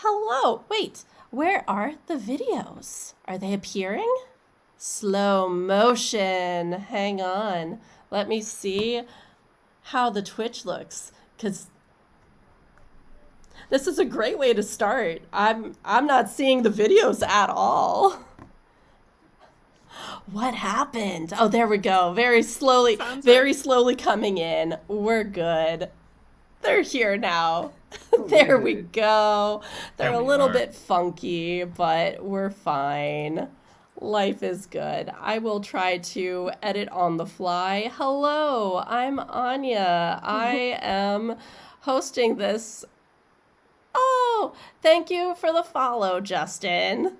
Hello. Wait, where are the videos? Are they appearing? Slow motion. Hang on. Let me see how the Twitch looks, because this is a great way to start. I'm not seeing the videos at all. What happened? Oh, there we go. Sounds Very like slowly coming in. We're good. They're here now. Oh, There we really? go. They're There a we little are. bit funky, but we're fine. Life is good. I will try to edit on the fly. Hello, I'm Anya. I am hosting this. Oh, thank you for the follow, Justin.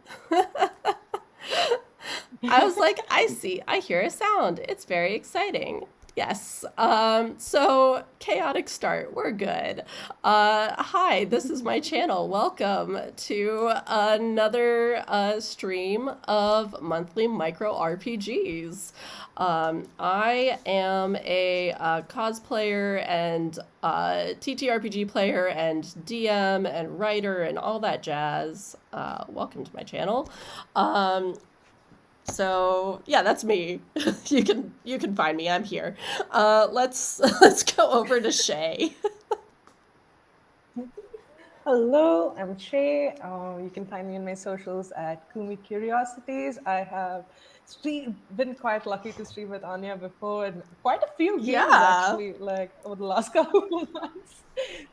I was like, I hear a sound. It's very exciting. Yes. So chaotic start. We're good. Hi, this is my channel. Welcome to another stream of monthly micro RPGs. I am a cosplayer and TTRPG player and DM and writer and all that jazz. Welcome to my channel. So yeah, that's me. You can find me. I'm here. Let's go over to Shay. hello, I'm Shay. You can find me on my socials at Kumi Curiosities. I have been quite lucky to stream with Anya before, and quite a few games Yeah, actually, like over the last couple of months.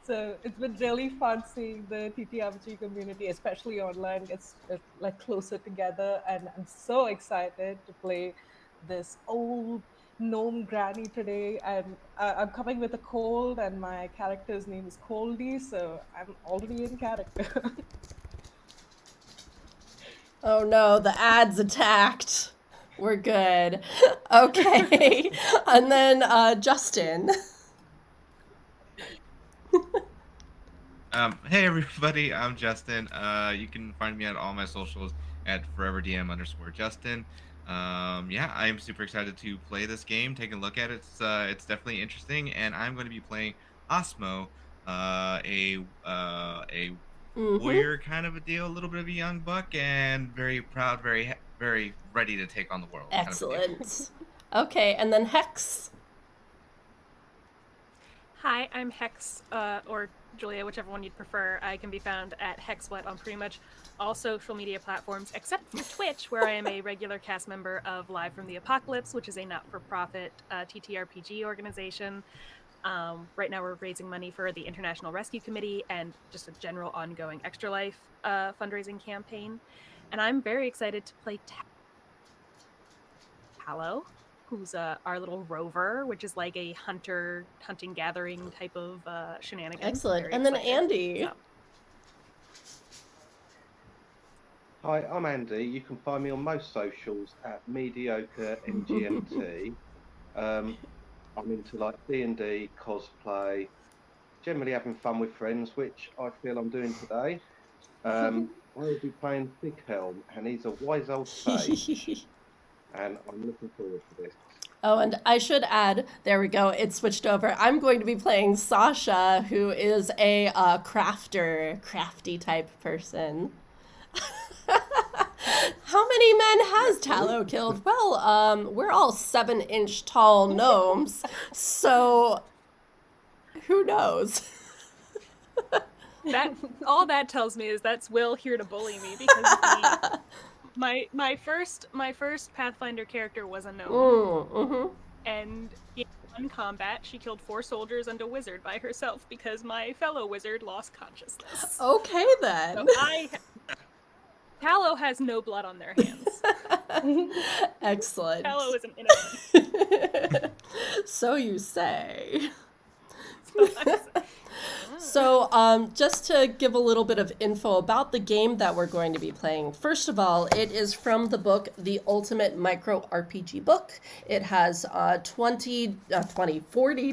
So it's been really fun seeing the TTRPG community, especially online, gets like closer together, and I'm so excited to play this old gnome granny today, and I'm coming with a cold, and my character's name is Koldie, so I'm already in character. oh no, the ads attacked. We're good. Okay. And then Justin. Hey everybody, I'm Justin. You can find me at all my socials at foreverdm_Justin. Yeah, I am super excited to play this game. Take a look at it. It's definitely interesting, and I'm going to be playing Osmo, a Mm-hmm. warrior kind of a deal, a little bit of a young buck, and very proud, very ready to take on the world kind of a deal. Excellent. Okay, and then Hexx. Hi, I'm Hexx, or Julia, whichever one you'd prefer. I can be found at Hexxwhat on pretty much all social media platforms, except for Twitch, where I am a regular cast member of Live from the Apocalypse, which is a not-for-profit TTRPG organization. Right now we're raising money for the International Rescue Committee and just a general ongoing Extra Life fundraising campaign. And I'm very excited to play Tallow, who's our little rover, which is like a hunting gathering type of shenanigans. Excellent. Very And then excited. Andy. So, Hi, I'm Andy. You can find me on most socials at mediocre MGMT. I'm into like D&D, cosplay, generally having fun with friends, which I feel I'm doing today. I will be playing Sighelm, and he's a wise old sage, and I'm looking forward to this. Oh, and I should add, there we go, it switched over. I'm going to be playing Sasha, who is a crafty type person. How many men has Tallow killed? Well, we're all 7-inch tall gnomes, so who knows? that all that tells me is that's Will here to bully me because my first Pathfinder character was a gnome, Mm-hmm. and in one combat she killed 4 soldiers and a wizard by herself because my fellow wizard lost consciousness. Okay then. So Tallow has no blood on their hands. Excellent. Tallow is an innocent. So you say. So that's- So, just to give a little bit of info about the game that we're going to be playing. First of all, it is from the book, The Ultimate Micro RPG Book. It has 40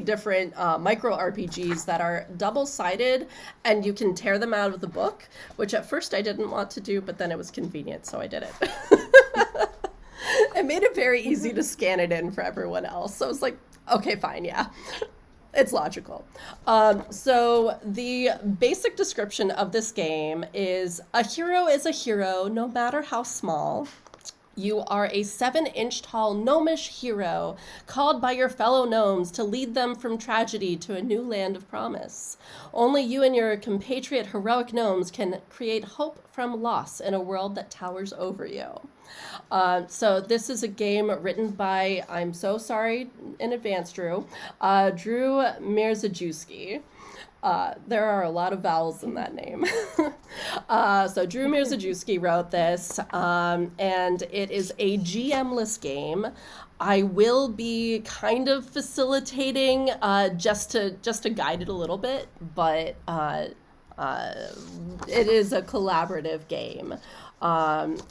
different micro RPGs that are double-sided, and you can tear them out of the book, which at first I didn't want to do, but then it was convenient, so I did it. It made it very easy to scan it in for everyone else. So I was like, okay, fine, yeah. It's logical. So the basic description of this game is a hero no matter how small. You are a 7-inch tall gnomish hero called by your fellow gnomes to lead them from tragedy to a new land of promise. Only you and your compatriot heroic gnomes can create hope from loss in a world that towers over you. So this is a game written by, I'm so sorry in advance, Drew Mierzejewski. There are a lot of vowels in that name. So Drew Mierzejewski wrote this, and it is a GM-less game. I will be kind of facilitating just to guide it a little bit, but it is a collaborative game. And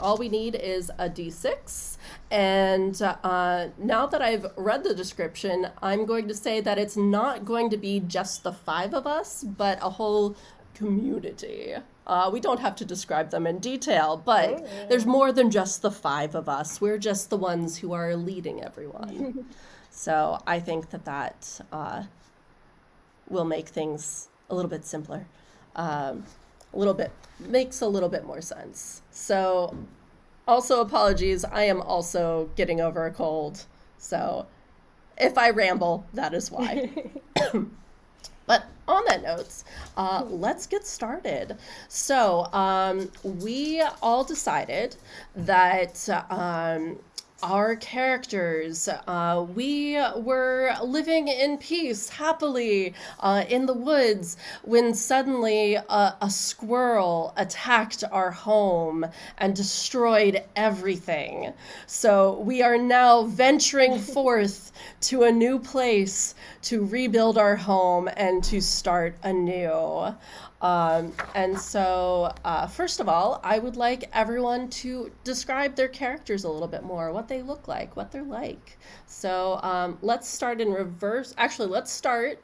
all we need is a d6. And now that I've read the description, I'm going to say that it's not going to be just the 5 of us, but a whole community. We don't have to describe them in detail, but there's more than just the 5 of us. We're just the ones who are leading everyone. So I think that will make things a little bit simpler. Makes a little bit more sense. So also apologies, I am also getting over a cold. So if I ramble, that is why. But on that note, let's get started. So we all decided that our characters, we were living in peace, happily, in the woods, when suddenly a squirrel attacked our home and destroyed everything. So we are now venturing forth to a new place to rebuild our home and to start anew. And so, first of all, I would like everyone to describe their characters a little bit more, what they look like, what they're like. So let's start in reverse. Actually, let's start,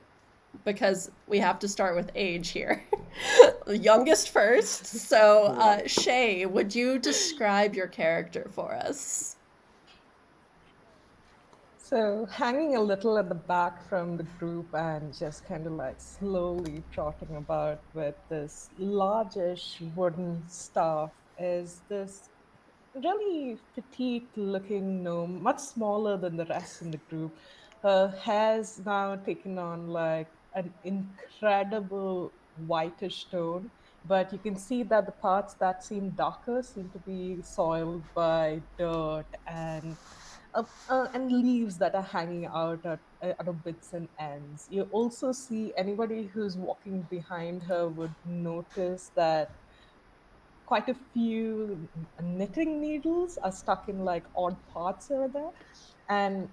because we have to start with age here. The youngest first. So Shay, would you describe your character for us? So, hanging a little at the back from the group and just kind of like slowly trotting about with this largish wooden staff is this really petite looking gnome, much smaller than the rest in the group. Her hair's now taken on like an incredible whitish tone, but you can see that the parts that seem darker seem to be soiled by dirt and leaves that are hanging out at of bits and ends. You also see anybody who's walking behind her would notice that quite a few knitting needles are stuck in like odd parts over there. And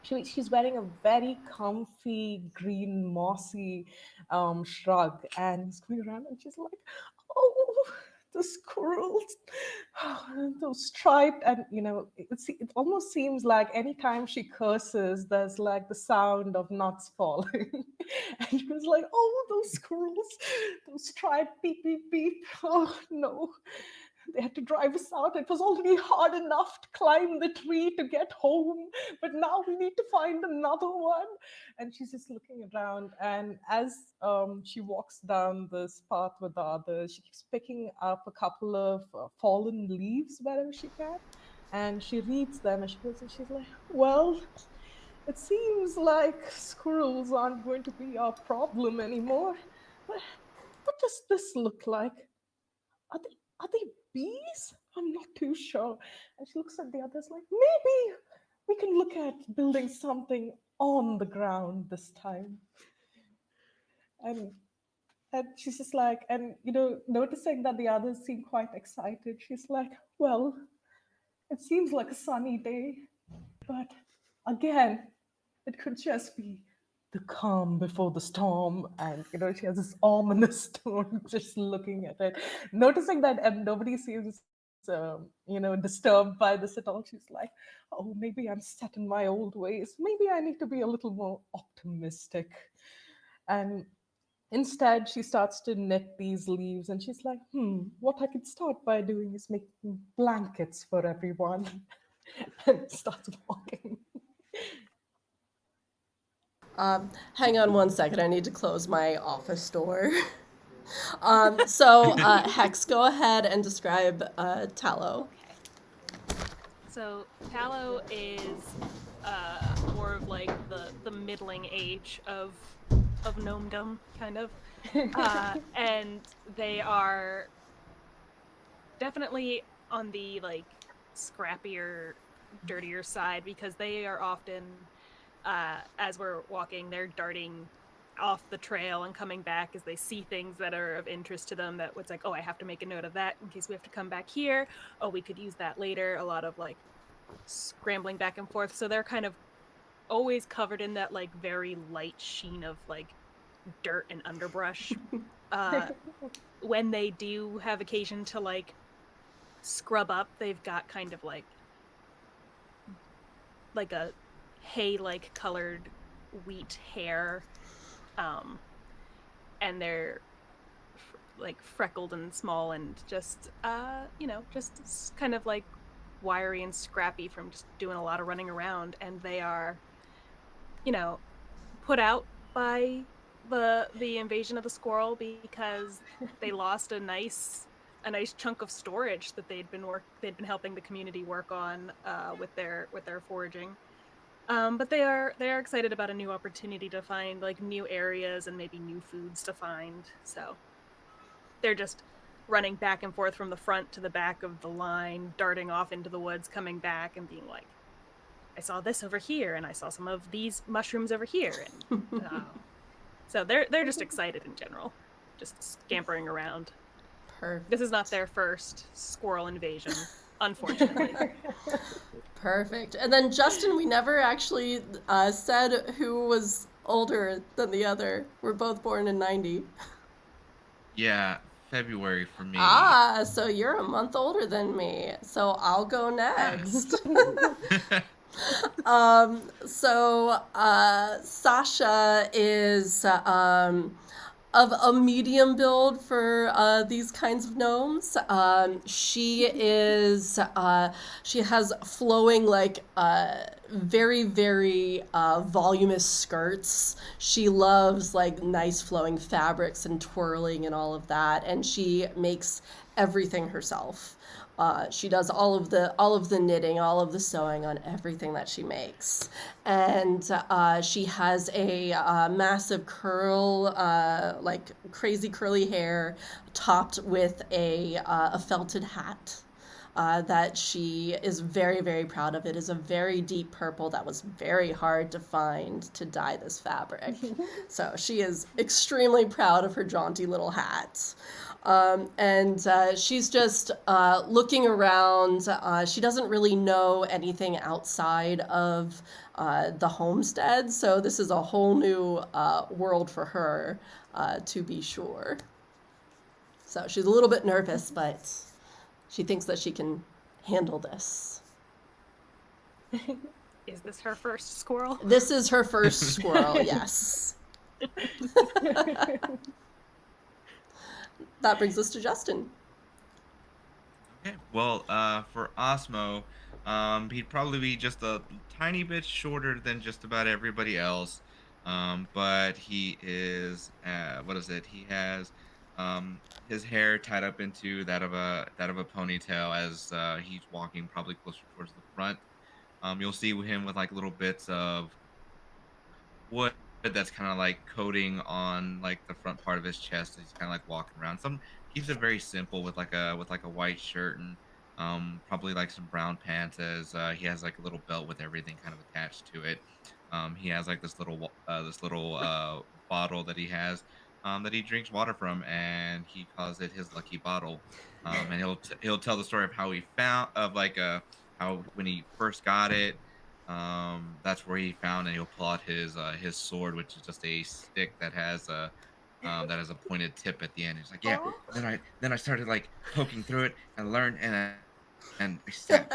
she's wearing a very comfy green mossy shrug and he's going around and she's like, oh, the squirrels, those striped, and it almost seems like anytime she curses there's like the sound of nuts falling. And she was like, oh, those squirrels, those striped beep beep beep, oh no, they had to drive us out. It was already hard enough to climb the tree to get home, but now we need to find another one. And she's just looking around. And as she walks down this path with the others, she keeps picking up a couple of fallen leaves wherever she can. And she reads them and she goes and she's like, well, it seems like squirrels aren't going to be our problem anymore. But what does this look like? Are they bees? I'm not too sure. And she looks at the others like, maybe we can look at building something on the ground this time. And she's just like, and noticing that the others seem quite excited, she's like, well, it seems like a sunny day, but again, it could just be the calm before the storm. And she has this ominous tone, just looking at it, noticing that, and nobody seems disturbed by this at all. She's like, oh, maybe I'm set in my old ways, maybe I need to be a little more optimistic. And instead she starts to knit these leaves and she's like, what I could start by doing is making blankets for everyone. And starts walking. Hang on one second. I need to close my office door. Hexx, go ahead and describe Tallow. So Tallow is more of like the middling age of gnomedom, kind of, and they are definitely on the like scrappier, dirtier side because they are often, as we're walking, they're darting off the trail and coming back as they see things that are of interest to them. That it's like, oh, I have to make a note of that in case we have to come back here. Oh, we could use that later. A lot of like scrambling back and forth. So they're kind of always covered in that like very light sheen of like dirt and underbrush. When they do have occasion to like scrub up, they've got kind of like a hay-like colored wheat hair, and they're like freckled and small and just just kind of like wiry and scrappy from just doing a lot of running around. And they are put out by the invasion of the squirrel because they lost a nice chunk of storage that they'd been helping the community work on with their foraging. But they are excited about a new opportunity to find like new areas and maybe new foods to find. So they're just running back and forth from the front to the back of the line, darting off into the woods, coming back and being like, I saw this over here, and I saw some of these mushrooms over here, and so they're just excited in general, just scampering around. Perfect. This is not their first squirrel invasion, unfortunately. Perfect. And then Justin, we never actually said who was older than the other. We're both born in 90. Yeah, February for me. Ah, so you're a month older than me. So I'll go next. Sasha is of a medium build for these kinds of gnomes. She has flowing, like, very, very voluminous skirts. She loves like nice flowing fabrics and twirling and all of that, and she makes everything herself. She does all of the knitting, all of the sewing on everything that she makes, and she has a massive curl, like crazy curly hair, topped with a felted hat. That she is very, very proud of. It is a very deep purple that was very hard to find to dye this fabric. So she is extremely proud of her jaunty little hat. She's just looking around. She doesn't really know anything outside of the homestead, so this is a whole new world for her, to be sure. So she's a little bit nervous, but she thinks that she can handle this. Is this her first squirrel? This is her first squirrel, yes. That brings us to Justin. Okay, well, for Osmo, he'd probably be just a tiny bit shorter than just about everybody else. But he is, what is it? He has his hair tied up into that of a ponytail as he's walking probably closer towards the front. You'll see him with like little bits of wood that's kind of like coating on like the front part of his chest. He's kind of like walking around. Some keeps it very simple with like a white shirt and probably like some brown pants. As he has like a little belt with everything kind of attached to it. He has like this little bottle that he has that he drinks water from, and he calls it his lucky bottle. And he'll tell the story of how he found of like how when he first got it. That's where he found, and he'll pull out his sword, which is just a stick that has a pointed tip at the end. He's like, yeah. Then I started like poking through it and learned, and I stabbed.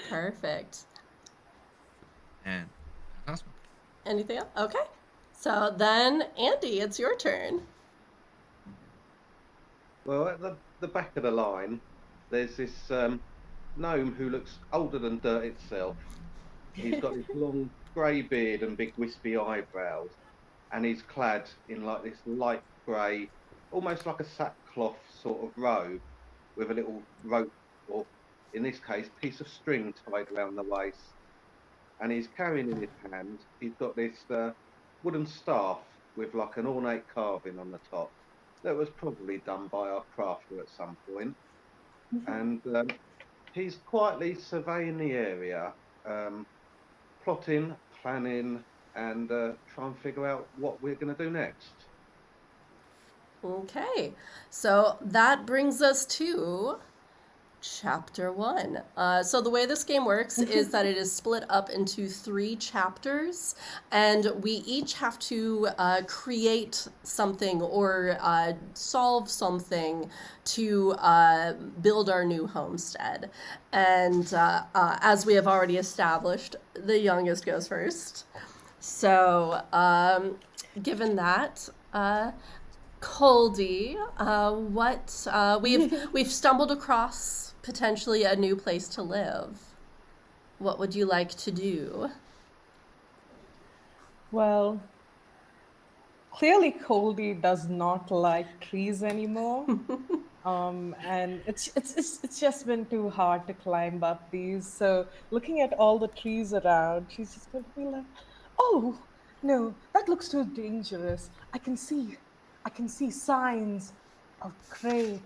Perfect. And that's awesome. Anything else? Okay. So then, Andy, it's your turn. Well, at the back of the line, there's this gnome who looks older than dirt itself. He's got this long grey beard and big wispy eyebrows, and he's clad in like this light grey, almost like a sackcloth sort of robe with a little rope, or in this case, piece of string tied around the waist. And he's carrying in his hand, he's got this wooden staff with like an ornate carving on the top that was probably done by our crafter at some point. And he's quietly surveying the area, um, plotting, planning, and trying to figure out what we're going to do next. Okay, so that brings us to Chapter 1. So the way this game works is that it is split up into 3 chapters, and we each have to create something or solve something to build our new homestead. And as we have already established, the youngest goes first. So given that, Koldie, we've stumbled across potentially a new place to live. What would you like to do? Well, clearly Koldie does not like trees anymore. And it's just been too hard to climb up these. So looking at all the trees around, she's just going to be like, "Oh no, that looks too dangerous. I can see signs of great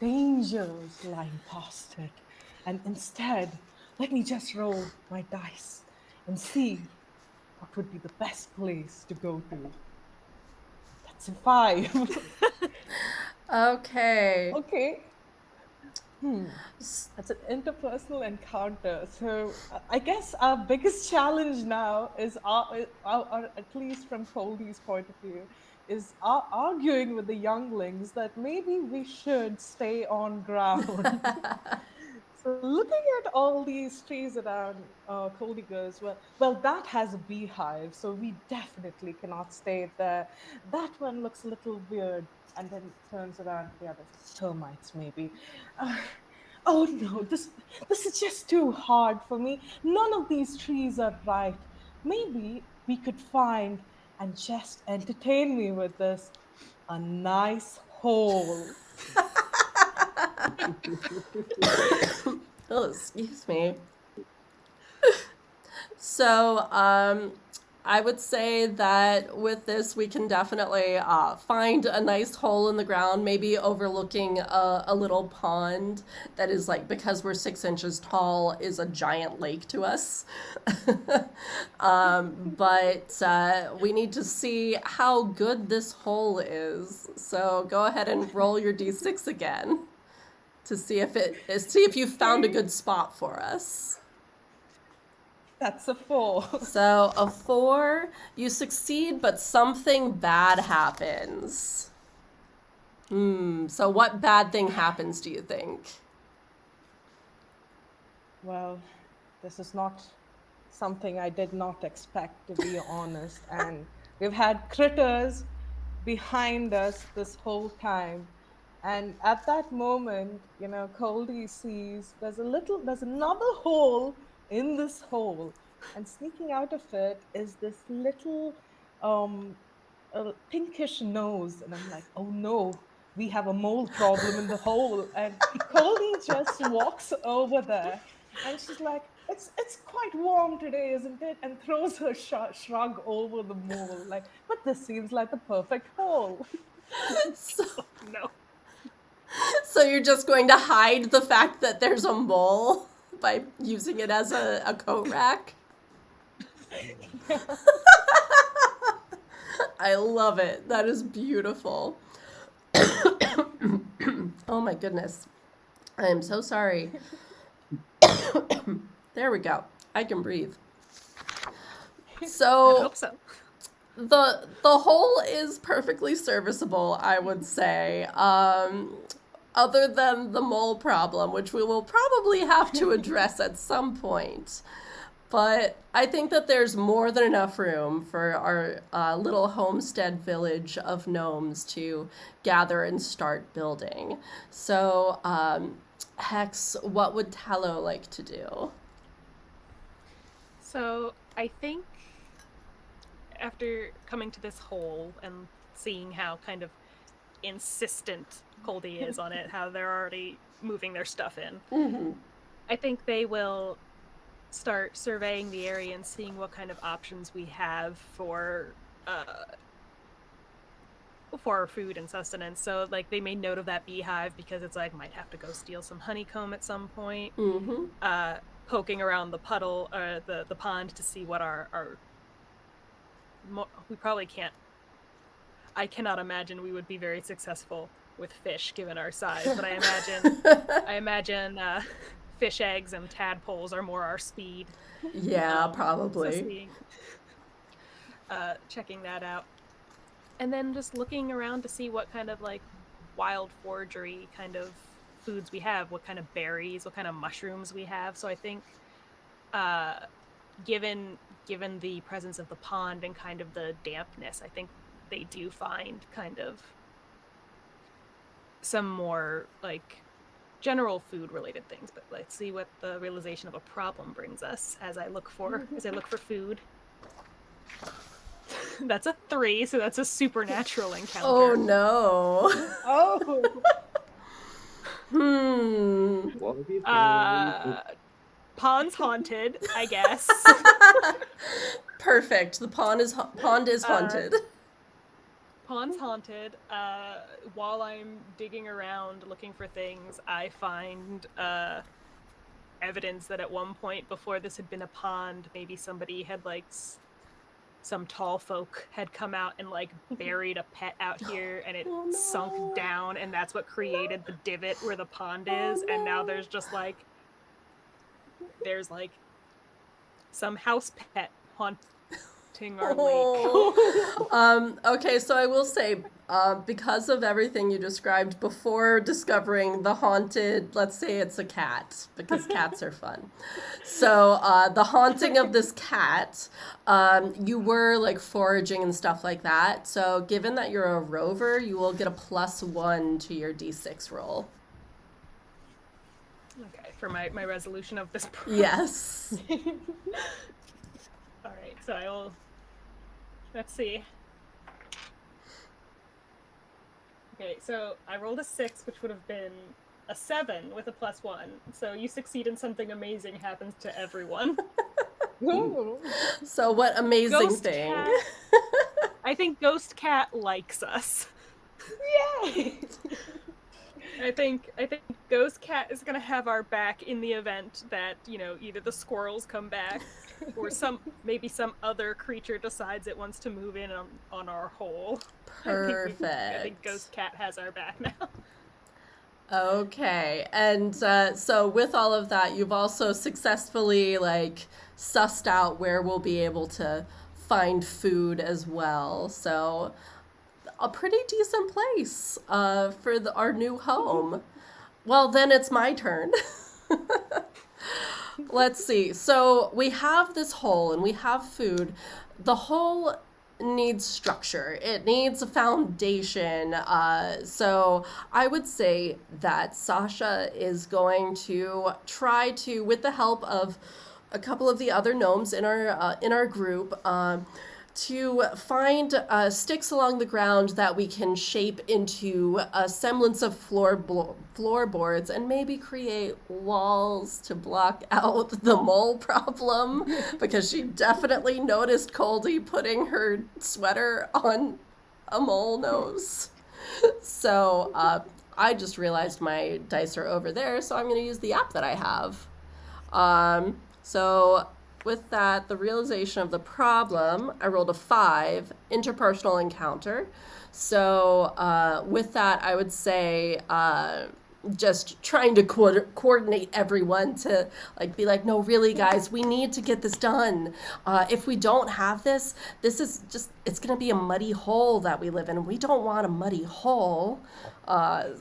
dangers lying past it. And instead, let me just roll my dice and see what would be the best place to go to." That's a 5. Okay. Okay. That's an interpersonal encounter. So I guess our biggest challenge now is, at least from Koldie's point of view, is arguing with the younglings that maybe we should stay on ground. So looking at all these trees around, Koldie goes, well, that has a beehive, so we definitely cannot stay there. That one looks a little weird, and then turns around to the others. Termites, maybe. Uh, oh no, this is just too hard for me. None of these trees are right. Maybe we could find and just entertain me with this a nice hole. Oh, excuse me. So, I would say that with this, we can definitely find a nice hole in the ground, maybe overlooking a little pond that is like, because we're 6 inches tall, is a giant lake to us. But we need to see how good this hole is. So go ahead and roll your d6 again to see if you found a good spot for us. That's a 4. So a 4, you succeed, but something bad happens. So what bad thing happens, do you think? Well, this is not something I did not expect, to be honest. And we've had critters behind us this whole time. And at that moment, Koldie sees there's another hole in this hole. And sneaking out of it is this little pinkish nose. And I'm like, oh no, we have a mold problem in the hole. And Koldie just walks over there. And she's like, it's quite warm today, isn't it? And throws her shrug over the mole. Like, but this seems like the perfect hole. So, No. so you're just going to hide the fact that there's a mole by using it as a coat rack? I love it. That is beautiful. Oh my goodness. I am so sorry. There we go. I can breathe. I So hope so. the hole is perfectly serviceable, I would say. Other than the mole problem, which we will probably have to address at some point. But I think that there's more than enough room for our little homestead village of gnomes to gather and start building. So, Hexx, what would Tallow like to do? So I think after coming to this hole and seeing how kind of insistent Koldie is on it, how they're already moving their stuff in, I think they will start surveying the area and seeing what kind of options we have for food and sustenance. So like they made note of that beehive because it's like might have to go steal some honeycomb at some point. Poking around the puddle, the pond to see what we probably can't. I cannot imagine we would be very successful with fish given our size, but I imagine fish eggs and tadpoles are more our speed. Yeah, probably. So seeing, checking that out. And then just looking around to see what kind of like wild foragery kind of foods we have, what kind of berries, what kind of mushrooms we have. So I think given the presence of the pond and kind of the dampness, I think they do find kind of some more like general food related things. But let's see what the realization of a problem brings us as I look for food. That's a 3, so that's a supernatural encounter. Oh no. Oh. What have you done? Pond's haunted, I guess. Perfect. The pond is haunted. Pond's haunted. While I'm digging around looking for things, I find evidence that at one point before this had been a pond, maybe somebody had like some tall folk had come out and like buried a pet out here, and it sunk down, and that's what created the divot where the pond is. And now there's some house pet haunting our lake. Okay, so I will say, because of everything you described before discovering the haunted, let's say it's a cat, because cats are fun. So the haunting of this cat, you were like foraging and stuff like that. So given that you're a rover, you will get a +1 to your D6 roll. Okay, for my resolution of this problem. Yes. All right, so I will. Let's see. Okay, so I rolled a 6, which would have been a 7 with a +1. So you succeed and something amazing happens to everyone. So what amazing Ghost thing? Cat, I think Ghost Cat likes us. Yay! I think Ghost Cat is gonna have our back in the event that, you know, either the squirrels come back or maybe some other creature decides it wants to move in on our hole. Perfect. I think Ghost Cat has our back now. Okay, and so with all of that, you've also successfully like sussed out where we'll be able to find food as well. So a pretty decent place for our new home. Well, then it's my turn. Let's see. So we have this hole and we have food. The hole needs structure. It needs a foundation. So I would say that Sasha is going to try to, with the help of a couple of the other gnomes in our group, to find sticks along the ground that we can shape into a semblance of floorboards and maybe create walls to block out the mole problem, because she definitely noticed Koldie putting her sweater on a mole nose. So I just realized my dice are over there, so I'm going to use the app that I have. So with that, the realization of the problem, I rolled a 5, interpersonal encounter. So with that, I would say just trying to coordinate everyone to like be like, no, really, guys, we need to get this done. If we don't have this is just, it's going to be a muddy hole that we live in. We don't want a muddy hole. And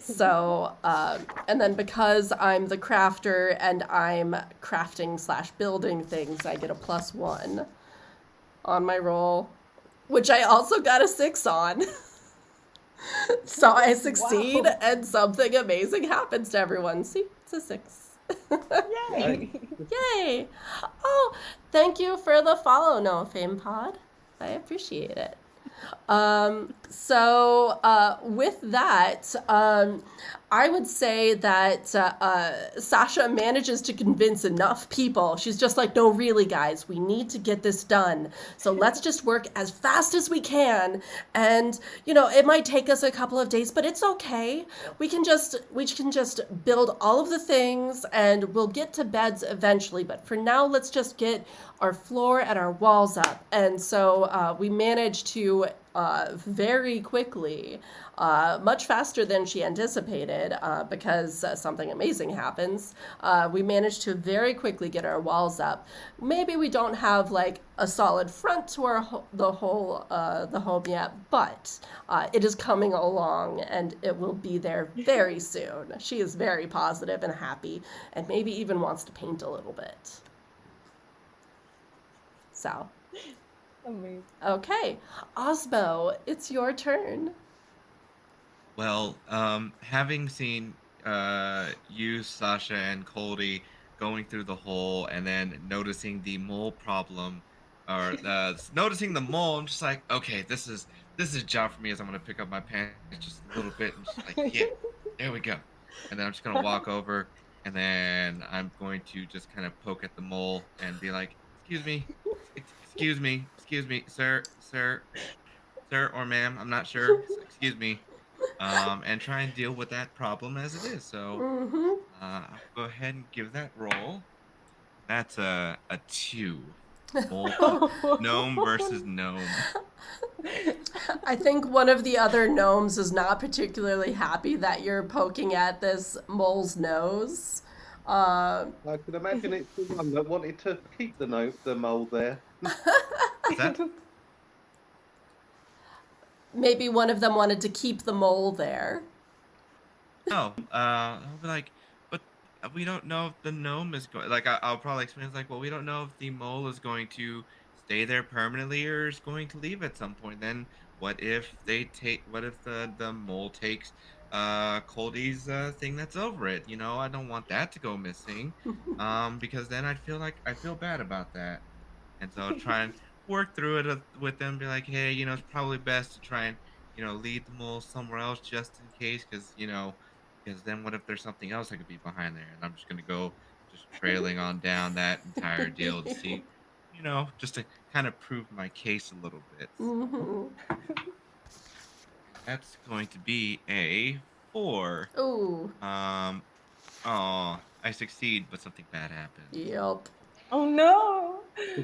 then because I'm the crafter and I'm crafting / building things, I get a +1 on my roll, which I also got a 6 on. So I succeed, and something amazing happens to everyone. See, it's a 6. Yay! Yay! Oh, thank you for the follow, No Fame Pod. I appreciate it. With that, I would say that Sasha manages to convince enough people. She's just like, no, really, guys, we need to get this done. So let's just work as fast as we can. And, it might take us a couple of days, but it's okay. We can just build all of the things and we'll get to beds eventually. But for now, let's just get our floor and our walls up. And so we managed to very quickly, much faster than she anticipated, because something amazing happens. We managed to very quickly get our walls up. Maybe we don't have like a solid front to the home yet, but it is coming along and it will be there very soon. She is very positive and happy, and maybe even wants to paint a little bit. So. Amazing. Okay, Osmo, it's your turn. Well, having seen you, Sasha, and Koldie going through the hole, and then noticing the mole problem, or noticing the mole, I'm just like, okay, this is a job for me. As I'm gonna pick up my pants just a little bit, and just like, yeah, there we go. And then I'm just gonna walk over, and then I'm going to just kind of poke at the mole and be like, excuse me, sir, or ma'am, I'm not sure. Excuse me. And try and deal with that problem as it is. So I'll go ahead and give that roll. That's a 2. Gnome versus gnome. I think one of the other gnomes is not particularly happy that you're poking at this mole's nose. I could imagine it's the one that wanted to keep the mole there. Is that? Maybe one of them wanted to keep the mole there. No, I'll be like, but we don't know if the gnome is going. Like, I'll probably explain. It's like, well, we don't know if the mole is going to stay there permanently or is going to leave at some point. Then what if What if the mole takes Koldie's thing that's over it? I don't want that to go missing. Because then I feel bad about that, and so try and work through it with them. Be like, hey, it's probably best to try and lead the mole somewhere else just in case, because then what if there's something else that could be behind there, and I'm just gonna go just trailing on down that entire deal to see, just to kind of prove my case a little bit. That's going to be a 4. Ooh. I succeed, but something bad happens. Yep. Oh no!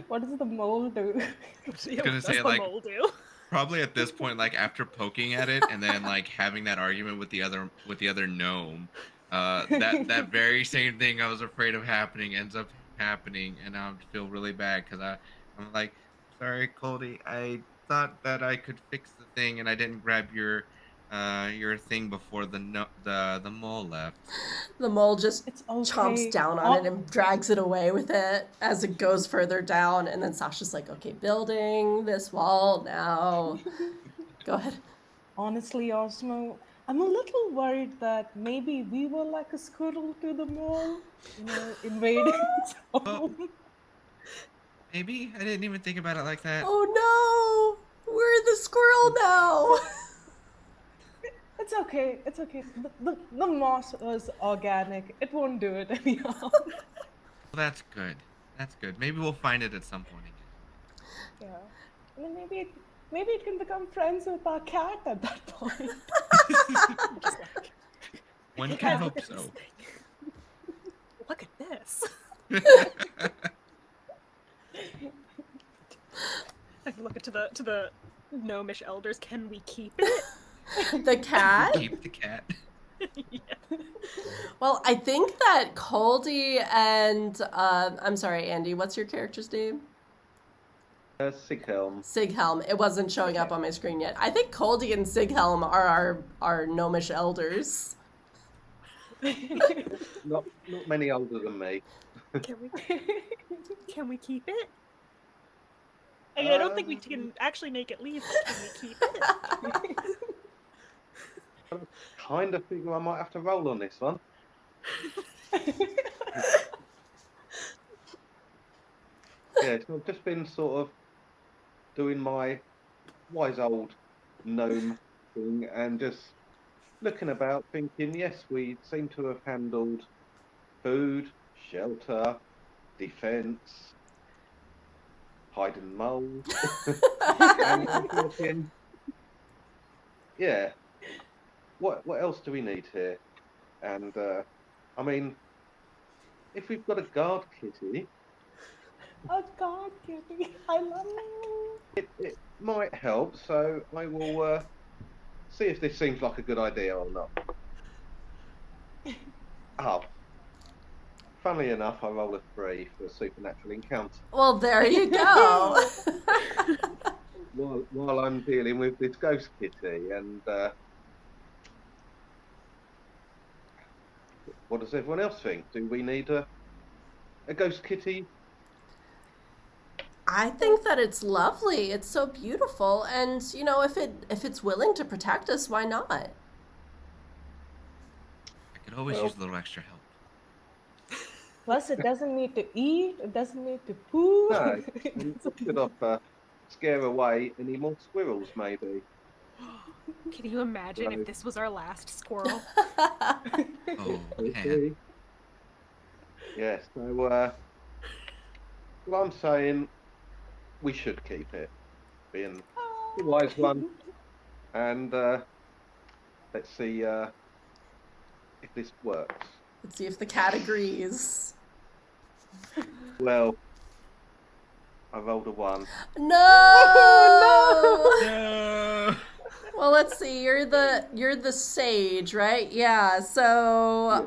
What does the mole do? I was gonna say, like, mole do? probably at this point, like, after poking at it and then like having that argument with the other gnome, that very same thing I was afraid of happening ends up happening, and now I feel really bad because I'm like, sorry, Koldie, I thought that I could fix the thing and I didn't grab your thing before the mole left. The mole just It's okay. chomps down on it and drags it away with it as it goes further down. And then Sasha's like, okay, building this wall now. Go ahead. Honestly, Osmo, I'm a little worried that maybe we were like a squirrel to the mole, invading its home. Maybe I didn't even think about it like that. Oh no! We're the squirrel now! It's okay. It's okay. The moss was organic. It won't do it anyhow. Well, that's good. That's good. Maybe we'll find it at some point again. Yeah. And then maybe it can become friends with our cat at that point. One can hope so. Look at this. I can look to the gnomish elders. Can we keep it? The cat? Keep the cat. Yeah. Well, I think that Koldie and I'm sorry, Andy, what's your character's name? Sighelm. Sighelm. It wasn't showing up on my screen yet. I think Koldie and Sighelm are our gnomish elders. Not many older than me. Can we keep it? I mean, I don't think we can actually make it leave, but can we keep it? Kind of figure I might have to roll on this one. Yeah, so I've just been sort of doing my wise old gnome thing and just looking about, thinking, yes, we seem to have handled food, shelter, defense, hiding moles, and I'm thinking, yeah, what else do we need here? And I mean, if we've got a guard kitty, Oh God, Kitty, I love you. it might help. So I will see if this seems like a good idea or not. Oh, funnily enough, I roll a 3 for a supernatural encounter Well, there you go. while I'm dealing with this ghost kitty. And what does everyone else think? Do we need a ghost kitty? I think that it's lovely. It's so beautiful, and you know, if it's willing to protect us, why not? I could always Well- use a little extra help. Plus, it doesn't need to eat. It doesn't need to poo. No, and it could scare away any more squirrels, maybe. Can you imagine Right. if this was our last squirrel? Oh, We'll man. see. Yeah, so well, I'm saying we should keep it, being the wise one, and let's see if this works. Let's see if the cat agrees. Well, I rolled a 1. No! No! Well, let's see. You're the sage, right? Yeah. So,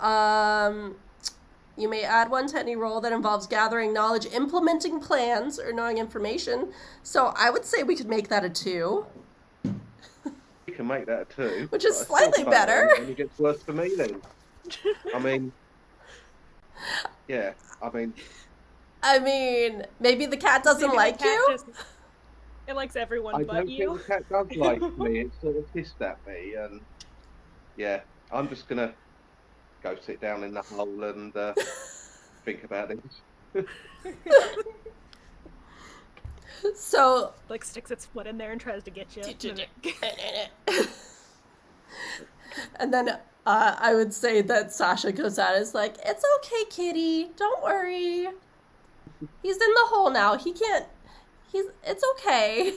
you may add 1 to any roll that involves gathering knowledge, implementing plans, or knowing information. So, I would say we could make that a 2. We can make that a 2, Which is but I still slightly fail, better. and it only gets worse for me then. I mean, yeah. I mean, maybe the cat doesn't Maybe the like cat you. It likes everyone I but don't you. think the cat does like me. It sort of hissed at me, and yeah, I'm just gonna go sit down in the hole and think about this. So, Like sticks its foot in there and tries to get you. and then I would say that Sasha goes out and is like, "It's okay, kitty. Don't worry. He's in the hole now. He can't. It's okay."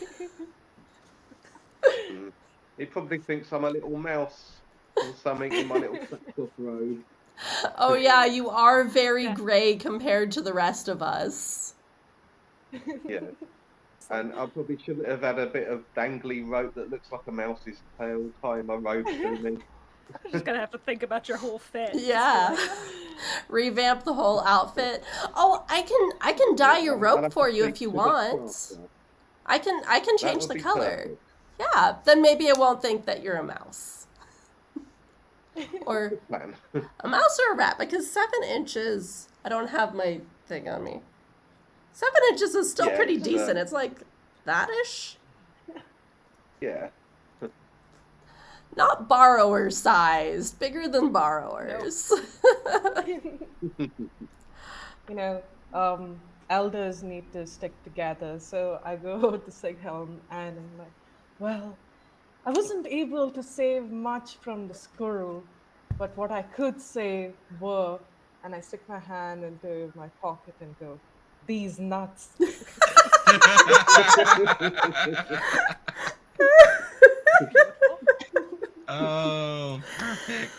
He probably thinks I'm a little mouse or something in my little sackcloth robe. Oh yeah, you are very Yeah. gray compared to the rest of us. Yeah. And I probably shouldn't have had a bit of dangly rope that looks like a mouse's tail tying my robe to me. Just gonna have to think about your whole fit. Yeah. Revamp the whole outfit. Oh, I can dye your I'll rope have for to you speak if you to the want. crafter. I can That change would the be color. perfect. Yeah, then maybe it won't think that you're a mouse. Or Good plan. a mouse or a rat, because 7 inches, I don't have my thing on me. 7 inches is still Yeah, pretty it's, decent. It's like that-ish. Yeah. Not borrower sized, bigger than borrowers. You know, elders need to stick together. So I go to Sighelm and I'm like, well, I wasn't able to save much from the squirrel, but what I could save were, and I stick my hand into my pocket and go, these nuts. Oh, perfect.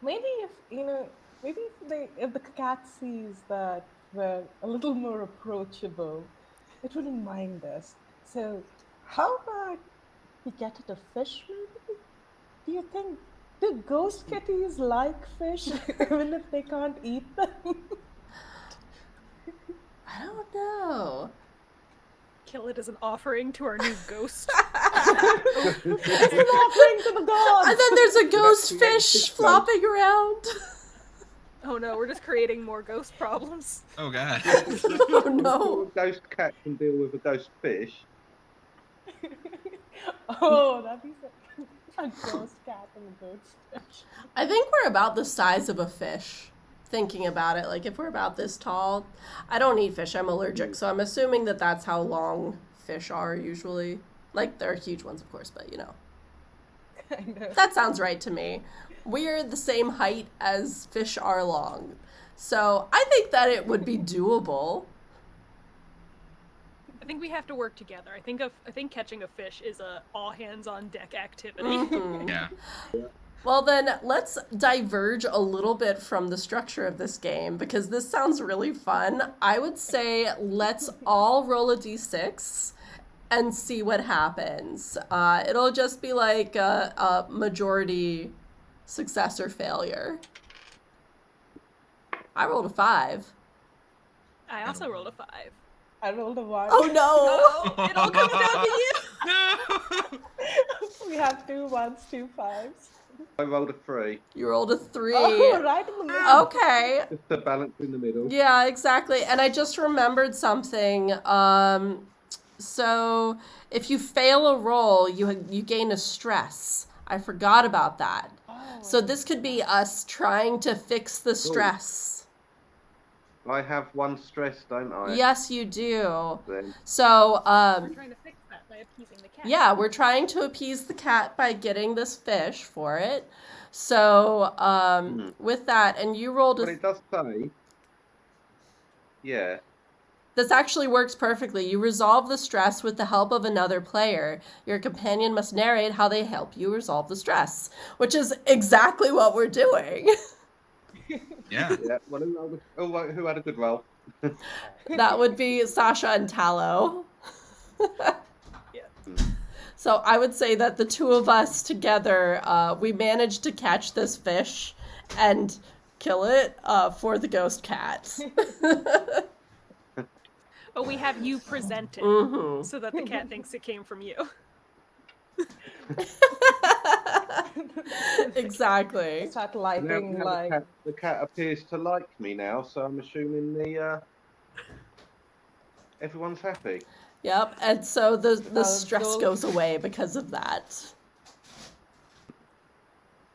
Maybe if the cat sees that we're a little more approachable, it wouldn't mind us. So how about we get it a fish maybe? Do you think do ghost kitties like fish even if they can't eat them? I don't know. Kill it as an offering to our new ghost. It's an offering to the gods. And then there's a ghost That's the fish fish flopping around. Oh no, we're just creating more ghost problems. Oh, God. Oh no. A ghost cat can deal with a ghost fish. Oh, that'd be so. A ghost cat and a ghost fish. I think we're about the size of a fish. Thinking about it, like if we're about this tall, I don't eat fish. I'm allergic, so I'm assuming that that's how long fish are usually. Like there are huge ones, of course, but you know. Kind of. That sounds right to me. We're the same height as fish are long. So I think that it would be doable. I think we have to work together. I think catching a fish is a all hands on deck activity. Mhm. Yeah. Well, then let's diverge a little bit from the structure of this game because this sounds really fun. I would say let's all roll a d6 and see what happens. It'll just be like a majority success or failure. I rolled a 5. I also rolled a 5. I rolled a 1. Oh no! Oh, it all comes down to you. No. We have 2 1s, 2 5s. I rolled a 3. You rolled a 3. Oh, right in the middle. Okay. Just the balance in the middle. Yeah, exactly. And I just remembered something. So if you fail a roll, you gain a stress. I forgot about that. So this could be us trying to fix the stress. I have 1 stress, don't I? Yes, you do. Then So, We're trying to fix that by appeasing the cat. yeah, we're trying to appease the cat by getting this fish for it. So, with that, and you rolled but a... it does say. Yeah. This actually works perfectly. You resolve the stress with the help of another player. Your companion must narrate how they help you resolve the stress, which is exactly what we're doing. Yeah. Yeah. Well, who had a good roll? That would be Sasha and Tallow. Yeah. So I would say that the two of us together, we managed to catch this fish and kill it for the ghost cat. But we have you presented Mhm. so that the cat thinks it came from you. Exactly. Start Now, lighting now like. the cat appears to like me now, so I'm assuming everyone's happy. Yep. And so the stress Joel- goes away because of that.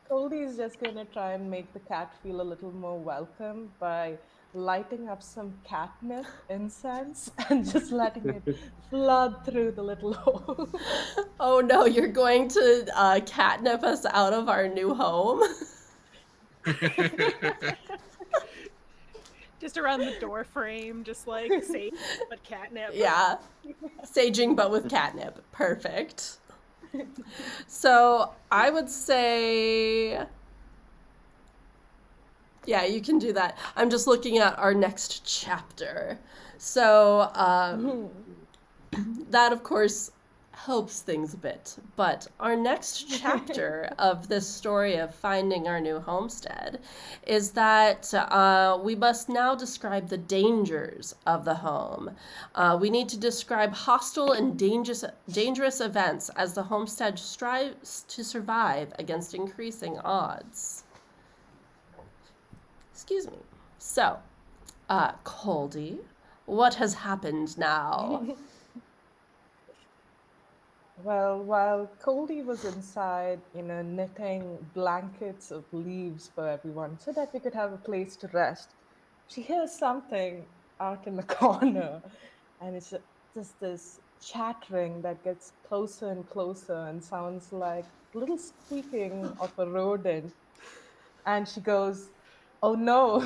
Koldie is just going to try and make the cat feel a little more welcome by lighting up some catnip incense and just letting it flood through the little hole. Oh no, you're going to catnip us out of our new home? Just around the door frame, just like safe, but catnip. Yeah. Saging but with catnip. Perfect. So I would say... Yeah, you can do that. I'm just looking at our next chapter. So that, of course, helps things a bit. But our next chapter of this story of finding our new homestead is that we must now describe the dangers of the home. We need to describe hostile and dangerous events as the homestead strives to survive against increasing odds. Excuse me. So, Koldie, what has happened now? Well, while Koldie was inside, knitting blankets of leaves for everyone so that we could have a place to rest, she hears something out in the corner, and it's just this chattering that gets closer and closer and sounds like little squeaking of a rodent. And she goes, "Oh no,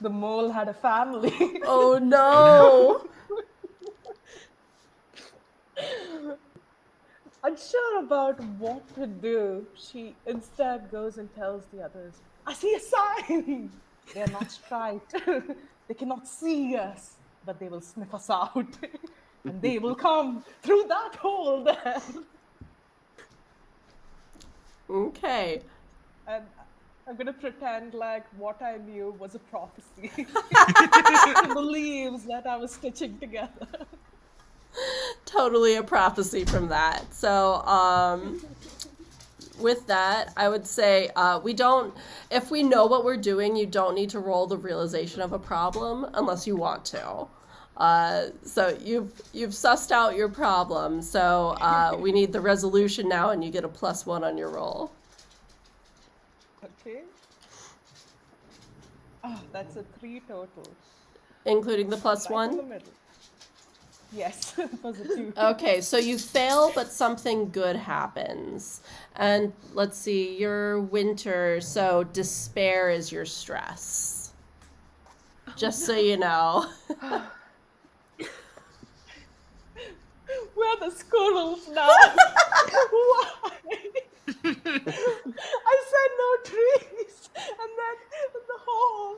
the mole had a family." Oh no! Unsure about what to do, she instead goes and tells the others, "I see a sign! They are not striped. They cannot see us, but they will sniff us out. And they will come through that hole there." Okay. And I'm going to pretend like what I knew was a prophecy in the leaves that I was stitching together. Totally a prophecy from that. So, with that, I would say if we know what we're doing, you don't need to roll the realization of a problem unless you want to. So you've sussed out your problem. So we need the resolution now, and you get a +1 on your roll. Okay. Oh, that's a 3 total. Including the Right in +1? the middle. Yes, it was a 2. Okay, so you fail, but something good happens. And let's see, you're winter, so despair is your stress. Just so you know. Where are the squirrels now? Why? I said no trees, and then the hole.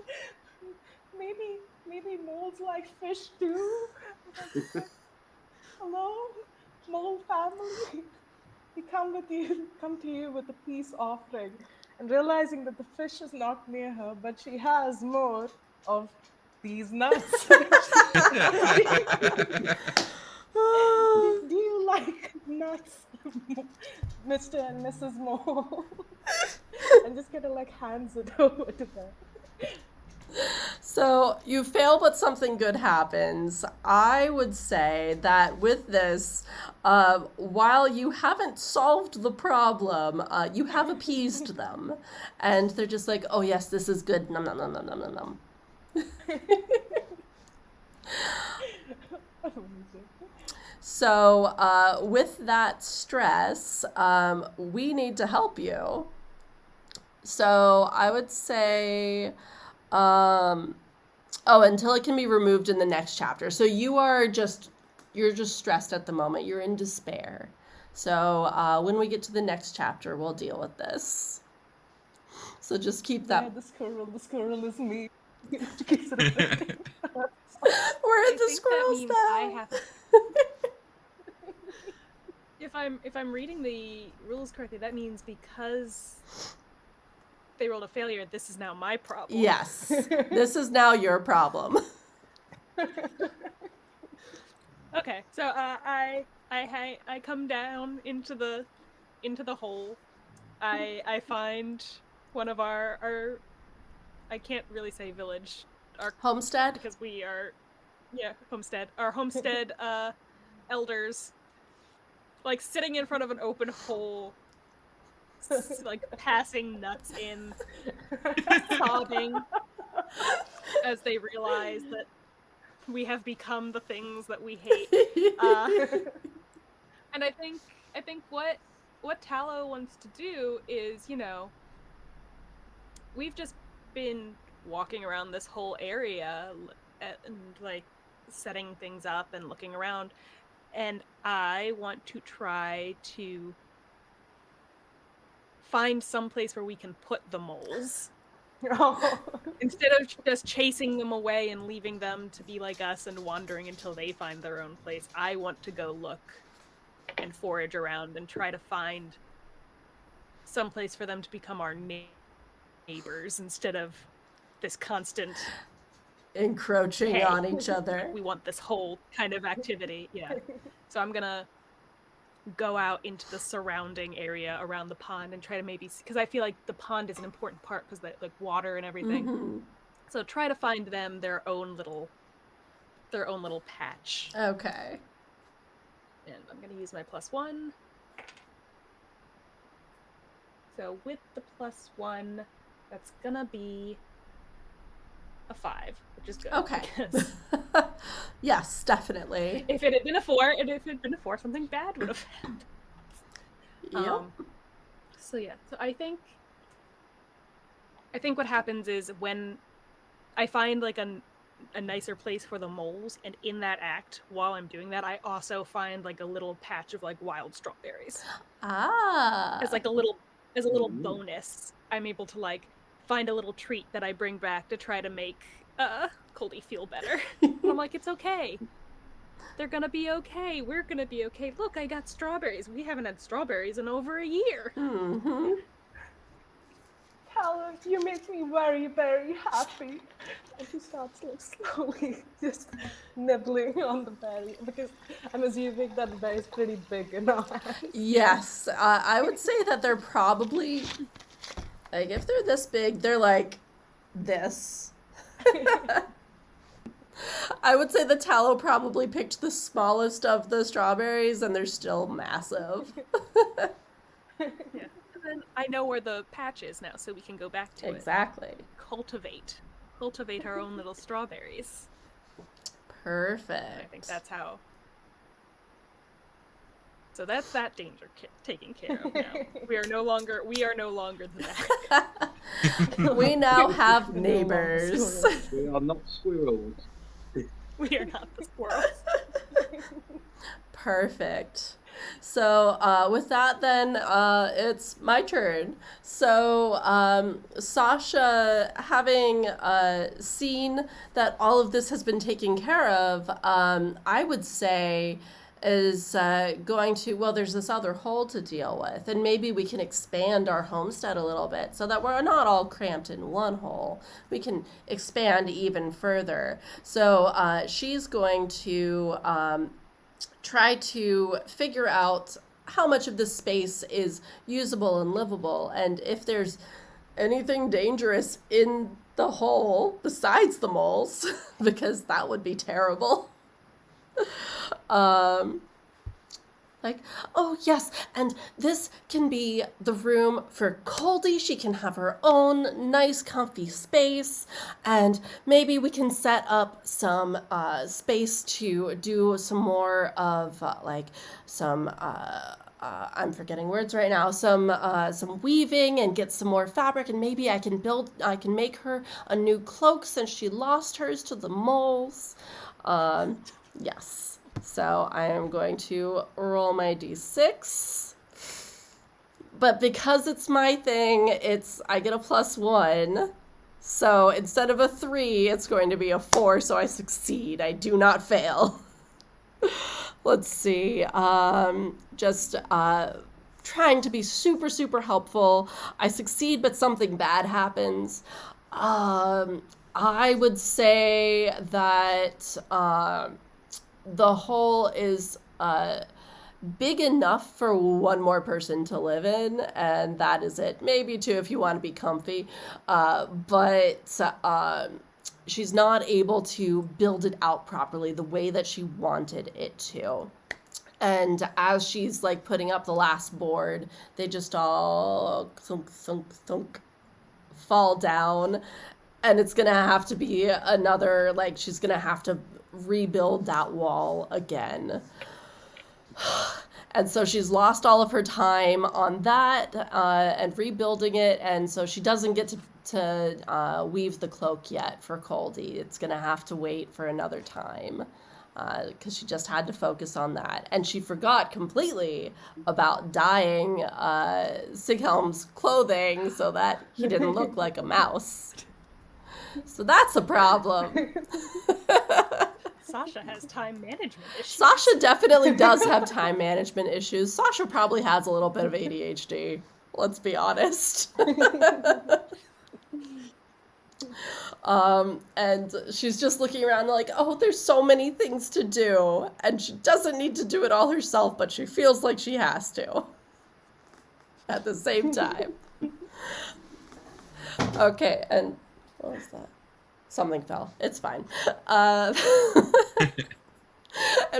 Maybe moles like fish too. Hello, mole family. We come to you with a peace offering, and realizing that the fish is not near her, but she has more of these nuts. Do you like nuts, Mr. and Mrs. Mole? And just kind of like hands it over to them. So you fail, but something good happens. I would say that with this, while you haven't solved the problem, you have appeased them. And they're just like, oh yes, this is good. Nom, nom, nom, nom, nom, nom, nom. So with that stress, we need to help you. So I would say, until it can be removed in the next chapter. So you're just stressed at the moment. You're in despair. So when we get to the next chapter, we'll deal with this. So just keep that. Yeah, the squirrel is me. She keeps repeating. Where I are the think squirrels that means now? I have. If I'm reading the rules correctly, that means because they rolled a failure, this is now my problem. Yes, this is now your problem. Okay, so I come down into the hole. I find one of our I can't really say village, our Homestead? because we are homestead. Our homestead elders, like sitting in front of an open hole, like passing nuts in, sobbing as they realize that we have become the things that we hate. And I think what Tallow wants to do is, we've just been walking around this whole area and like setting things up and looking around, and I want to try to find some place where we can put the moles. Instead of just chasing them away and leaving them to be like us and wandering until they find their own place, I want to go look and forage around and try to find some place for them to become our neighbors instead of this constant Encroaching on each other. We want this whole kind of activity. Yeah. So I'm gonna go out into the surrounding area around the pond and try to maybe, because I feel like the pond is an important part because like water and everything. Mm-hmm. So try to find them their own little patch. Okay. And I'm gonna use my +1. So with the +1, that's gonna be a 5, which is good. Okay. Yes, definitely. If it had been a 4, something bad would have happened. Yep. So yeah, so I think what happens is when I find like a nicer place for the moles, and in that act, while I'm doing that, I also find like a little patch of like wild strawberries. As like a little bonus. I'm able to like find a little treat that I bring back to try to make Koldie feel better. And I'm like, it's okay. They're gonna be okay. We're gonna be okay. Look, I got strawberries. We haven't had strawberries in over a year. Mm-hmm. Tallow, you make me very, very happy. And she starts like slowly just nibbling on the berry, because I'm assuming that the berry is pretty big in our hands. Yes, I would say that they're probably, like, if they're this big, they're like this. I would say the Tallow probably picked the smallest of the strawberries, and they're still massive. Yeah. And then I know where the patch is now, so we can go back to it. Exactly. Cultivate our own little strawberries. Perfect. I think that's how. So that's that danger taken care of now. We are no longer the back. We now have neighbors. We are not squirrels. We are not the squirrels. Perfect. So with that, then it's my turn. So Sasha, having seen that all of this has been taken care of, I would say is going to, well, there's this other hole to deal with, and maybe we can expand our homestead a little bit so that we're not all cramped in one hole. We can expand even further. So she's going to try to figure out how much of this space is usable and livable, and if there's anything dangerous in the hole besides the moles, because that would be terrible. Like, oh yes, and this can be the room for Koldie. She can have her own nice comfy space, and maybe we can set up some space to do some more of like some I'm forgetting words right now, some weaving and get some more fabric, and maybe I can make her a new cloak since she lost hers to the moles. Yes. So I am going to roll my d6. But because it's my thing, I get a +1. So instead of a 3, it's going to be a 4, so I succeed. I do not fail. Let's see. Just trying to be super, super helpful. I succeed, but something bad happens. I would say that the hole is big enough for one more person to live in, and that is it. Maybe two if you want to be comfy, but she's not able to build it out properly the way that she wanted it to. And as she's like putting up the last board, they just all thunk, thunk, thunk, fall down, and it's gonna have to be another, like, she's gonna have to rebuild that wall again. And so she's lost all of her time on that and rebuilding it, and so she doesn't get to weave the cloak yet for Koldie. It's gonna have to wait for another time because she just had to focus on that, and she forgot completely about dyeing Sighelm's clothing so that he didn't look like a mouse. So that's a problem. Sasha has time management issues. Sasha definitely does have time management issues. Sasha probably has a little bit of ADHD. Let's be honest. And she's just looking around like, oh, there's so many things to do. And she doesn't need to do it all herself, but she feels like she has to at the same time. Okay, and what was that? Something fell. It's fine. And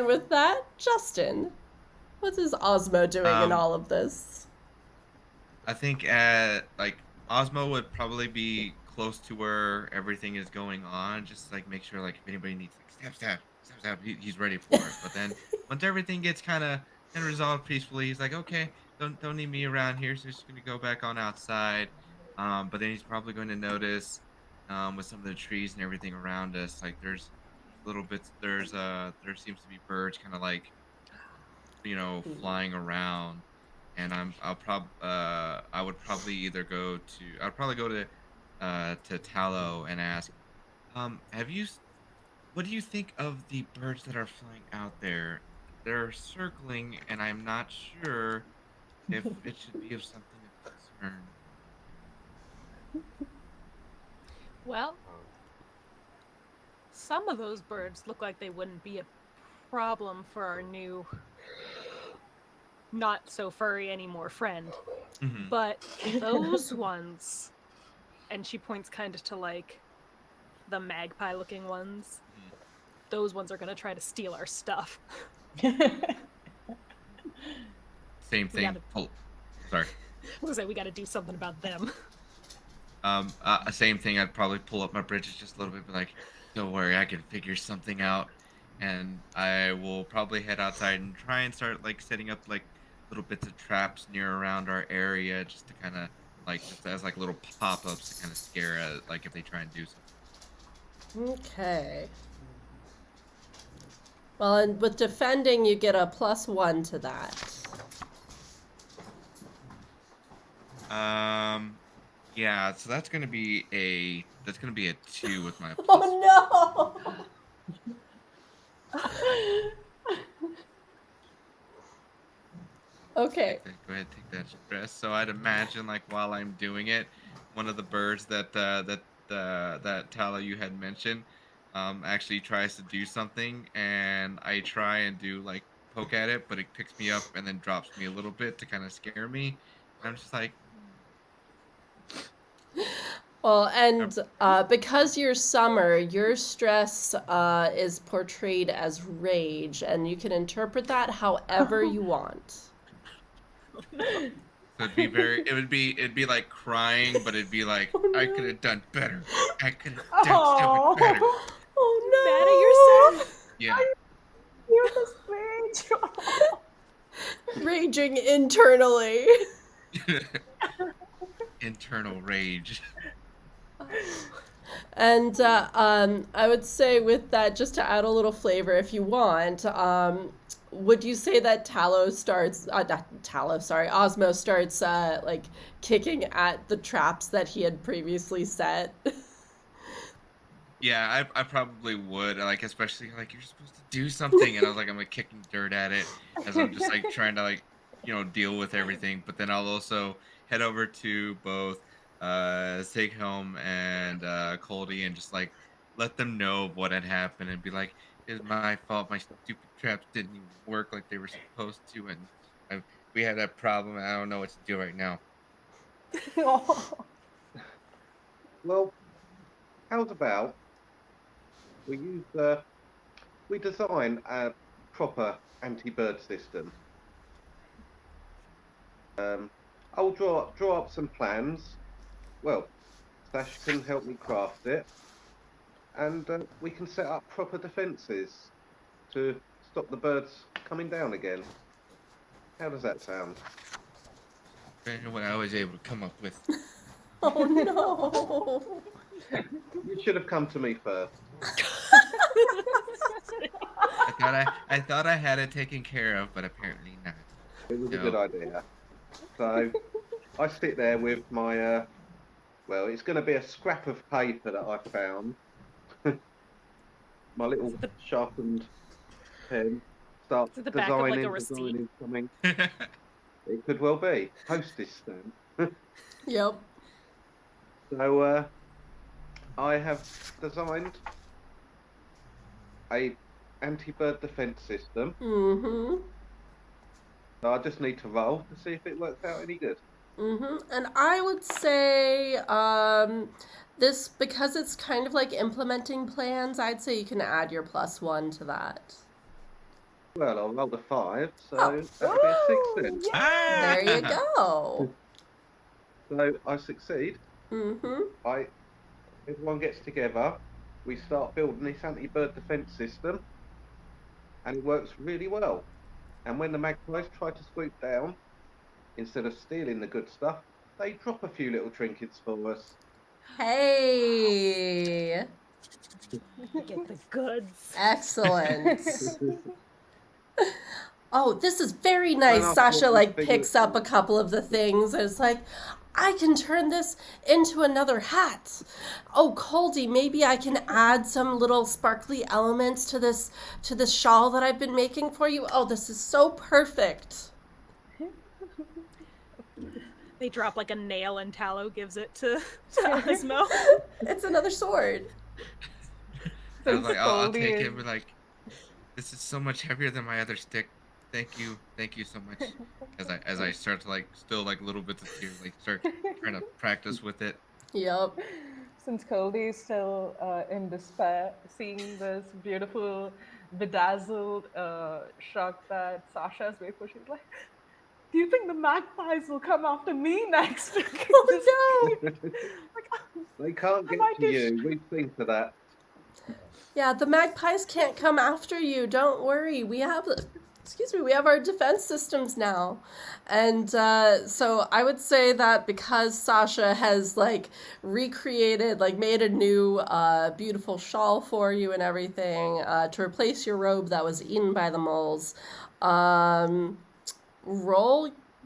with that, Justin, what is Osmo doing in all of this? I think like Osmo would probably be close to where everything is going on, just like make sure like if anybody needs like stab, he's ready for it. But then once everything gets kind of resolved peacefully, he's like, okay, don't need me around here, so he's just gonna go back on outside. But then he's probably going to notice with some of the trees and everything around us, like there's little bits, there seems to be birds kind of like, flying around, and I would probably either go to Tallow and ask, what do you think of the birds that are flying out there? They're circling, and I'm not sure if it should be of something of concern. Well, some of those birds look like they wouldn't be a problem for our new, not so furry anymore friend. Mm-hmm. But those ones, and she points kind of to like the magpie looking ones, those ones are going to try to steal our stuff. Same We thing. gotta- Sorry. I was gonna say we got to do something about them. Same thing. I'd probably pull up my bridges just a little bit, be like, "Don't worry, I can figure something out." And I will probably head outside and try and start like setting up like little bits of traps near around our area, just to kind of like just as like little pop-ups to kind of scare like if they try and do something. Okay. Well, and with defending, you get a +1 to that. Yeah. So that's gonna be a 2 with my plus. Oh no! Okay. Go ahead, take that stress. So I'd imagine, like, while I'm doing it, one of the birds that Tallow you had mentioned, actually tries to do something, and I try and do like poke at it, but it picks me up and then drops me a little bit to kind of scare me. And I'm just like, Well, and because you're summer, your stress is portrayed as rage, and you can interpret that however you want. so it'd be like crying, but it'd be like, Oh, I no. could have done better. I could have done so much better. Oh no! Mad at yourself? Yeah. You this rage. Raging internally. Internal rage. And I would say with that, just to add a little flavor, if you want, would you say that Osmo starts like kicking at the traps that he had previously set? Yeah, I probably would. Like, especially like you're supposed to do something, and I was like, I'm like kicking dirt at it as I'm just like trying to like deal with everything. But then I'll also head over to both Sighelm and Koldie and just like let them know what had happened and be like, it's my fault. My stupid traps didn't even work like they were supposed to, and we had that problem. And I don't know what to do right now. Well, how's about we design a proper anti-bird system. I'll draw up some plans. Well, Sasha can help me craft it, and we can set up proper defences to stop the birds coming down again. How does that sound? Better than what I was able to come up with. Oh no! You should have come to me first. I thought I had it taken care of, but apparently not. It was a No. good idea. So I sit there with my well, it's going to be a scrap of paper that I found. My little sharpened pen. Start Is it the back of, like, a designing receipt? something. It could well be postage stamp. Yep. So I have designed a anti-bird defense system. Mm-hmm. So I just need to roll to see if it works out any good. Mm-hmm. And I would say this, because it's kind of like implementing plans, I'd say you can add your +1 to that. Well, I'll roll a 5, so Oh. that'll be a 6 then. There you go. So I succeed. Mm-hmm. Everyone gets together. We start building this anti-bird defense system, and it works really well. And when the magpies try to swoop down, instead of stealing the good stuff, they drop a few little trinkets for us. Hey. Get the goods. Excellent. Oh, this is very nice. I'll Sasha put like the picks up a couple of the things and it's like, I can turn this into another hat. Oh, Koldie, maybe I can add some little sparkly elements to this shawl that I've been making for you. Oh, this is so perfect. They drop like a nail and Tallow gives it to Osmo. It's another sword. I was like, I'll Koldie take is- it. But like, this is so much heavier than my other stick. Thank you so much. As I start to like still like little bits of tears, like start trying to practice with it. Yep. since Koldie is still in despair, seeing this beautiful, bedazzled shrug that Sasha's made for, she's like, "Do you think the magpies will come after me next?" Just Oh no! like, They can't get might to just- you. We've been to that. Yeah, the magpies can't come after you. Don't worry. We have our defense systems now. And so I would say that because Sasha has like recreated, like made a new beautiful shawl for you and everything to replace your robe that was eaten by the moles, roll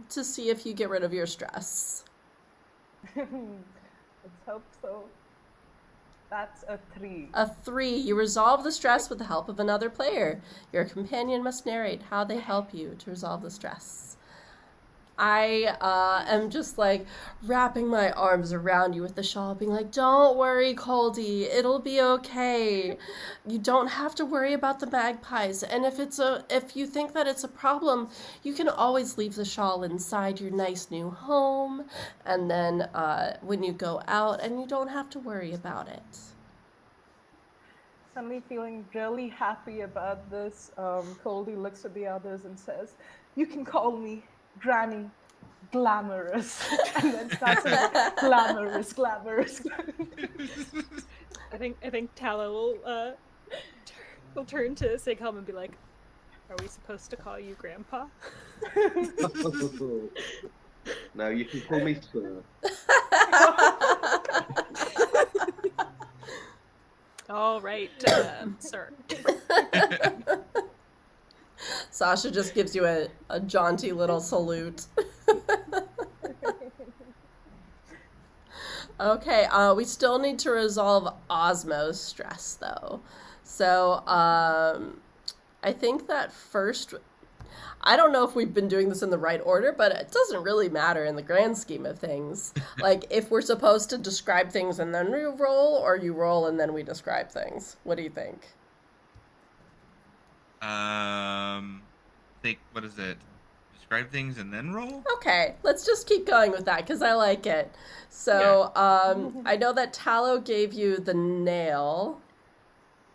to see if you get rid of your stress. Let's hope so. That's a 3. A 3. You resolve the stress with the help of another player. Your companion must narrate how they help you to resolve the stress. I am just like wrapping my arms around you with the shawl, being like, "Don't worry, Koldie, it'll be okay. You don't have to worry about the magpies. And if you think that it's a problem, you can always leave the shawl inside your nice new home, and then when you go out, and you don't have to worry about it." Suddenly feeling really happy about this, Koldie looks at the others and says, "You can call me Granny Glamorous." And then starts saying, glamorous. I think Tallow will turn to Sighelm and be like, "Are we supposed to call you Grandpa?" No, you can call me sir. All right, sir. Sasha just gives you a jaunty little salute. Okay, we still need to resolve Osmo's stress, though. So, I think that first... I don't know if we've been doing this in the right order, but it doesn't really matter in the grand scheme of things. Like, if we're supposed to describe things and then we roll, or you roll and then we describe things. What do you think? What is it? Describe things and then roll? Okay, let's just keep going with that because I like it. So, I know that Tallow gave you the nail.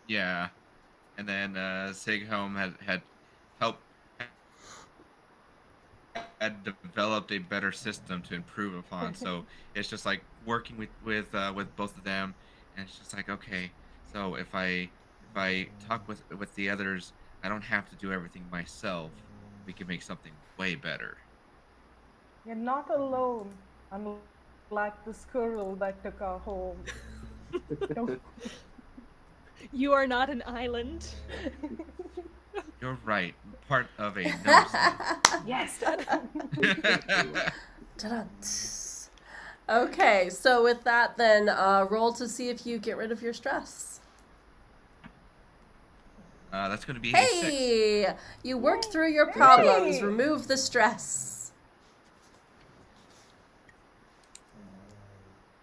Yeah. And then Sighelm had helped had developed a better system to improve upon. So it's just like working with both of them, and it's just like, okay, so if I talk with the others, I don't have to do everything myself. We can make something way better. You're not alone, unlike the squirrel that took our home. You are not an island. You're right. Part of a gnome. Yes. Ta-da. Okay, so with that then, roll to see if you get rid of your stress. That's going to be a 6. Hey! You worked through your problems. Hey! Remove the stress.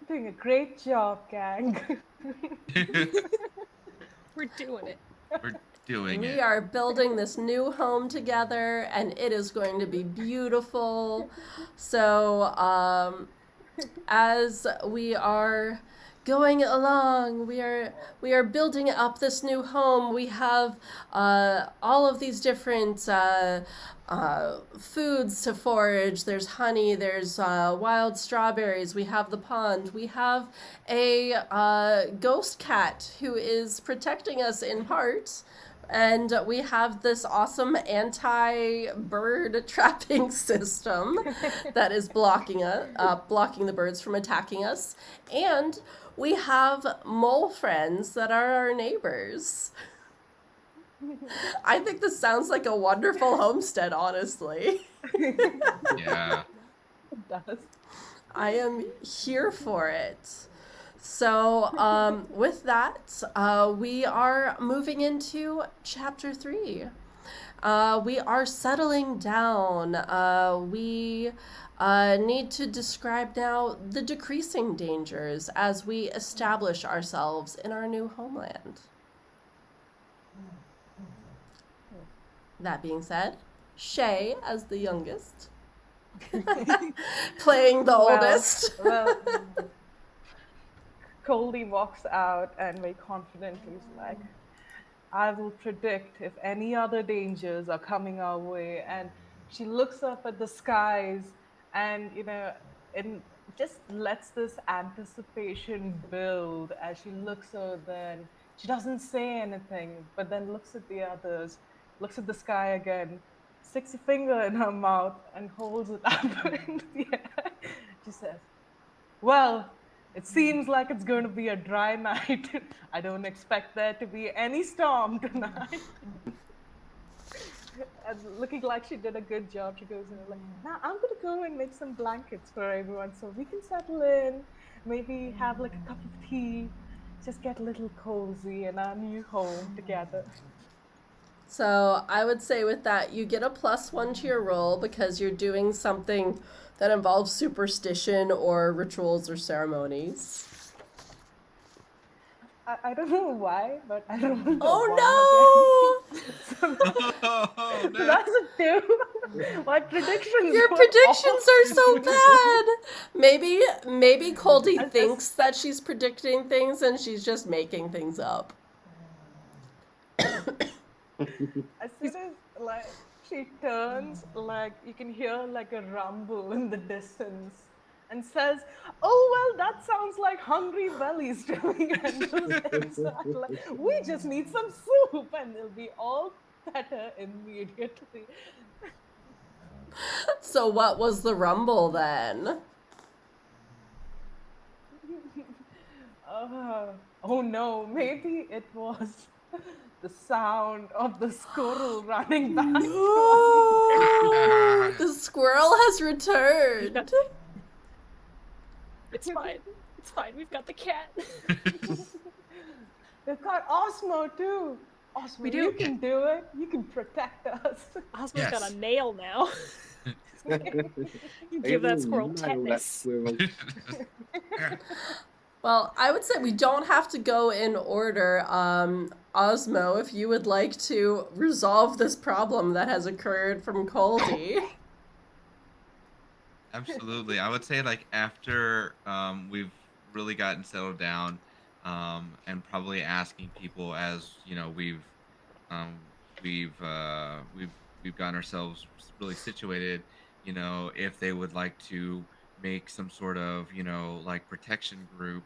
Doing a great job, gang. We're doing it. We're doing it. We are building this new home together, and it is going to be beautiful. So, as we are going along, we are building up this new home. We have all of these different foods to forage. There's honey, there's wild strawberries, we have the pond, we have a ghost cat who is protecting us in part, and we have this awesome anti-bird trapping system that is blocking the birds from attacking us, and we have mole friends that are our neighbors. I think this sounds like a wonderful homestead, honestly. Yeah. It does. I am here for it. So, with that, we are moving into chapter 3. We are settling down. We need to describe now the decreasing dangers as we establish ourselves in our new homeland. That being said, Shay, as the youngest, playing the oldest. Well, Koldie walks out and very confidently is like, I will predict if any other dangers are coming our way. And she looks up at the skies and, and just lets this anticipation build as she looks over and she doesn't say anything, but then looks at the others, looks at the sky again, sticks a finger in her mouth and holds it up in the air. She says, well, it seems like it's going to be a dry night. I don't expect there to be any storm tonight. And looking like she did a good job, she goes in like, now I'm going to go and make some blankets for everyone so we can settle in, maybe have like a cup of tea, just get a little cozy in our new home together. So I would say with that, you get a +1 to your roll because you're doing something that involves superstition or rituals or ceremonies. I don't know why, but I don't know. Oh no! Oh, no. That's a 2. My predictions. Your were predictions are so awful. bad. Maybe Koldie As- thinks that she's predicting things and she's just making things up. As soon as like she turns, like you can hear like a rumble in the distance, and says, "Oh well, that sounds like hungry bellies to me." And goes inside, like, we just need some soup, and it'll be all better immediately. So what was the rumble then? Oh no, maybe it was the sound of the squirrel running back. No! The squirrel has returned. It's fine. It's fine. We've got the cat. We've got Osmo too. Osmo, We do. you can do it. You can protect us. Osmo's Yes. got a nail now. You give that squirrel tetanus. Well, I would say we don't have to go in order. Osmo, if you would like to resolve this problem that has occurred from Koldie. Absolutely. I would say like after we've really gotten settled down, and probably asking people as um, we've gotten ourselves really situated, if they would like to make some sort of like protection group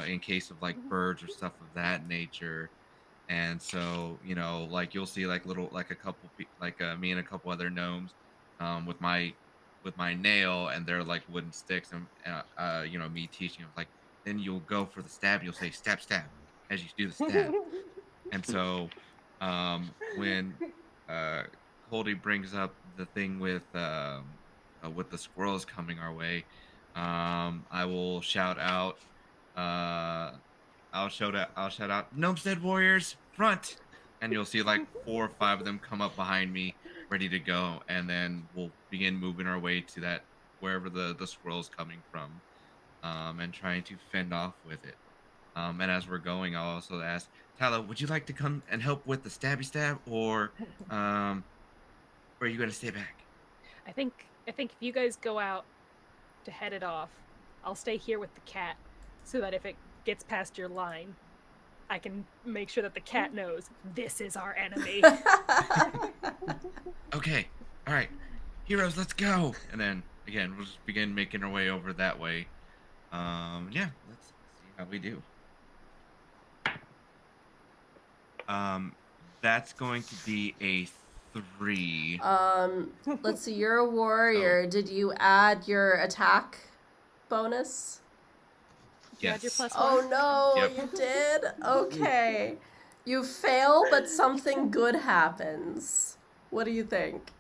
in case of like birds or stuff of that nature. And so like you'll see like little like a couple like me and a couple other gnomes with my nail and their like wooden sticks, and me teaching them like, then you'll go for the stab, you'll say stab stab as you do the stab. And so when Koldie brings up the thing with the squirrels coming our way, I will shout out I'll shout out Gnomestead warriors front, and you'll see like 4 or 5 of them come up behind me ready to go, and then we'll begin moving our way to that wherever the squirrel's coming from, and trying to fend off with it. And as we're going, I'll also ask Tallow, would you like to come and help with the stabby stab, or are you going to stay back? I think if you guys go out to head it off, I'll stay here with the cat, so that if it gets past your line, I can make sure that the cat knows this is our enemy. Okay, all right, heroes, let's go. And then again, we'll just begin making our way over that way. Yeah, let's see how we do. That's going to be a 3. Let's see, you're a warrior. Did you add your attack bonus? You add your +1? Oh no, Yep. you did? Okay. You fail, but something good happens. What do you think?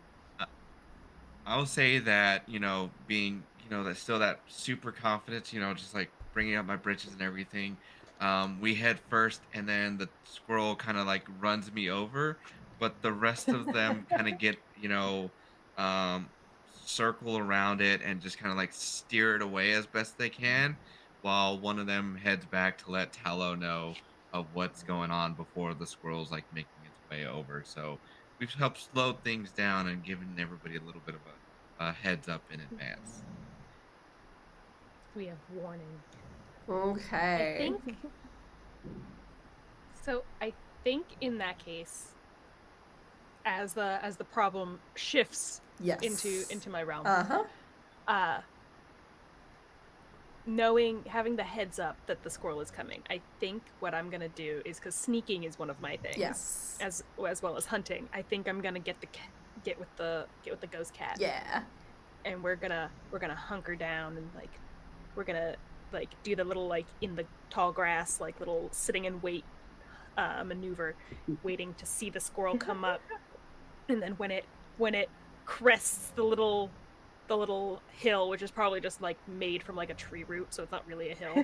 I'll say that, being, that's still that super confidence, just like bringing up my britches and everything. We head first, and then the squirrel kind of like runs me over, but the rest of them kind of get, circle around it and just kind of like steer it away as best they can, while one of them heads back to let Tallow know of what's going on before the squirrel's like making its way over. So we've helped slow things down and given everybody a little bit of a heads up in advance. We have warning. Okay. I think in that case, as the problem shifts Yes. into my realm, having the heads up that the squirrel is coming, I think what I'm gonna do is, because sneaking is one of my things, Yes. as well as hunting. I think I'm gonna get with the ghost cat. Yeah. And we're gonna hunker down, and like we're gonna like do the little like in the tall grass like little sitting and wait maneuver, waiting to see the squirrel come up, and then when it crests the little hill, which is probably just like made from like a tree root, so it's not really a hill.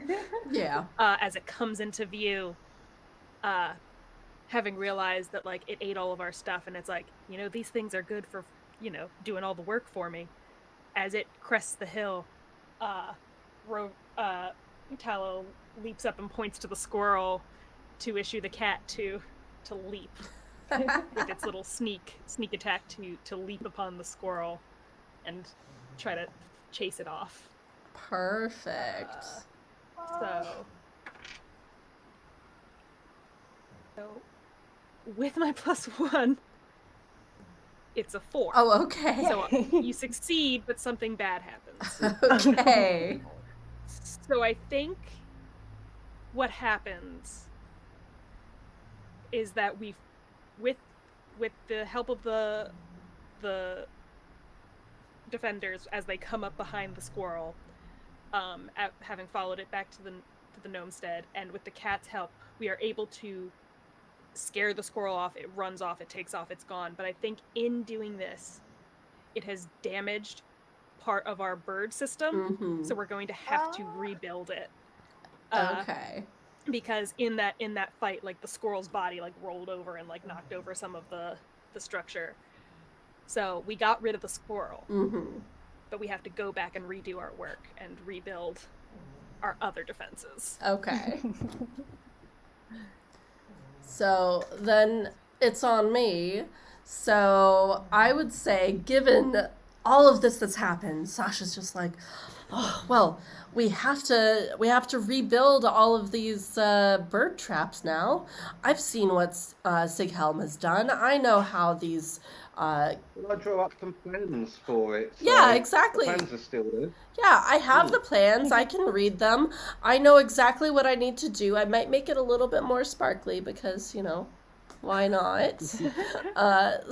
Yeah. As it comes into view, having realized that like it ate all of our stuff, and it's like, these things are good for doing all the work for me. As it crests the hill, Tallow leaps up and points to the squirrel to issue the cat to leap with its little sneak attack to leap upon the squirrel and try to chase it off. Perfect. So with my +1, it's a 4. Oh, okay. So you succeed, but something bad happens. Okay. So I think what happens is that with the help of the defenders, as they come up behind the squirrel, having followed it back to the Gnomestead, and with the cat's help, we are able to scare the squirrel off. It runs off, it takes off, it's gone. But I think in doing this, it has damaged part of our bird system, so we're going to have to rebuild it. Okay. Because in that fight, like the squirrel's body like rolled over and like knocked over some of the structure. So we got rid of the squirrel, but we have to go back and redo our work and rebuild our other defenses. Okay. So then it's on me. So I would say, given all of this that's happened, Sasha's just like, oh, well, we have to rebuild all of these bird traps now. I've seen what Sighelm has done. I know how these. Well, I drew up some plans for it. So Yeah, exactly. The plans are still there. Yeah, I have the plans. I can read them. I know exactly what I need to do. I might make it a little bit more sparkly because, why not?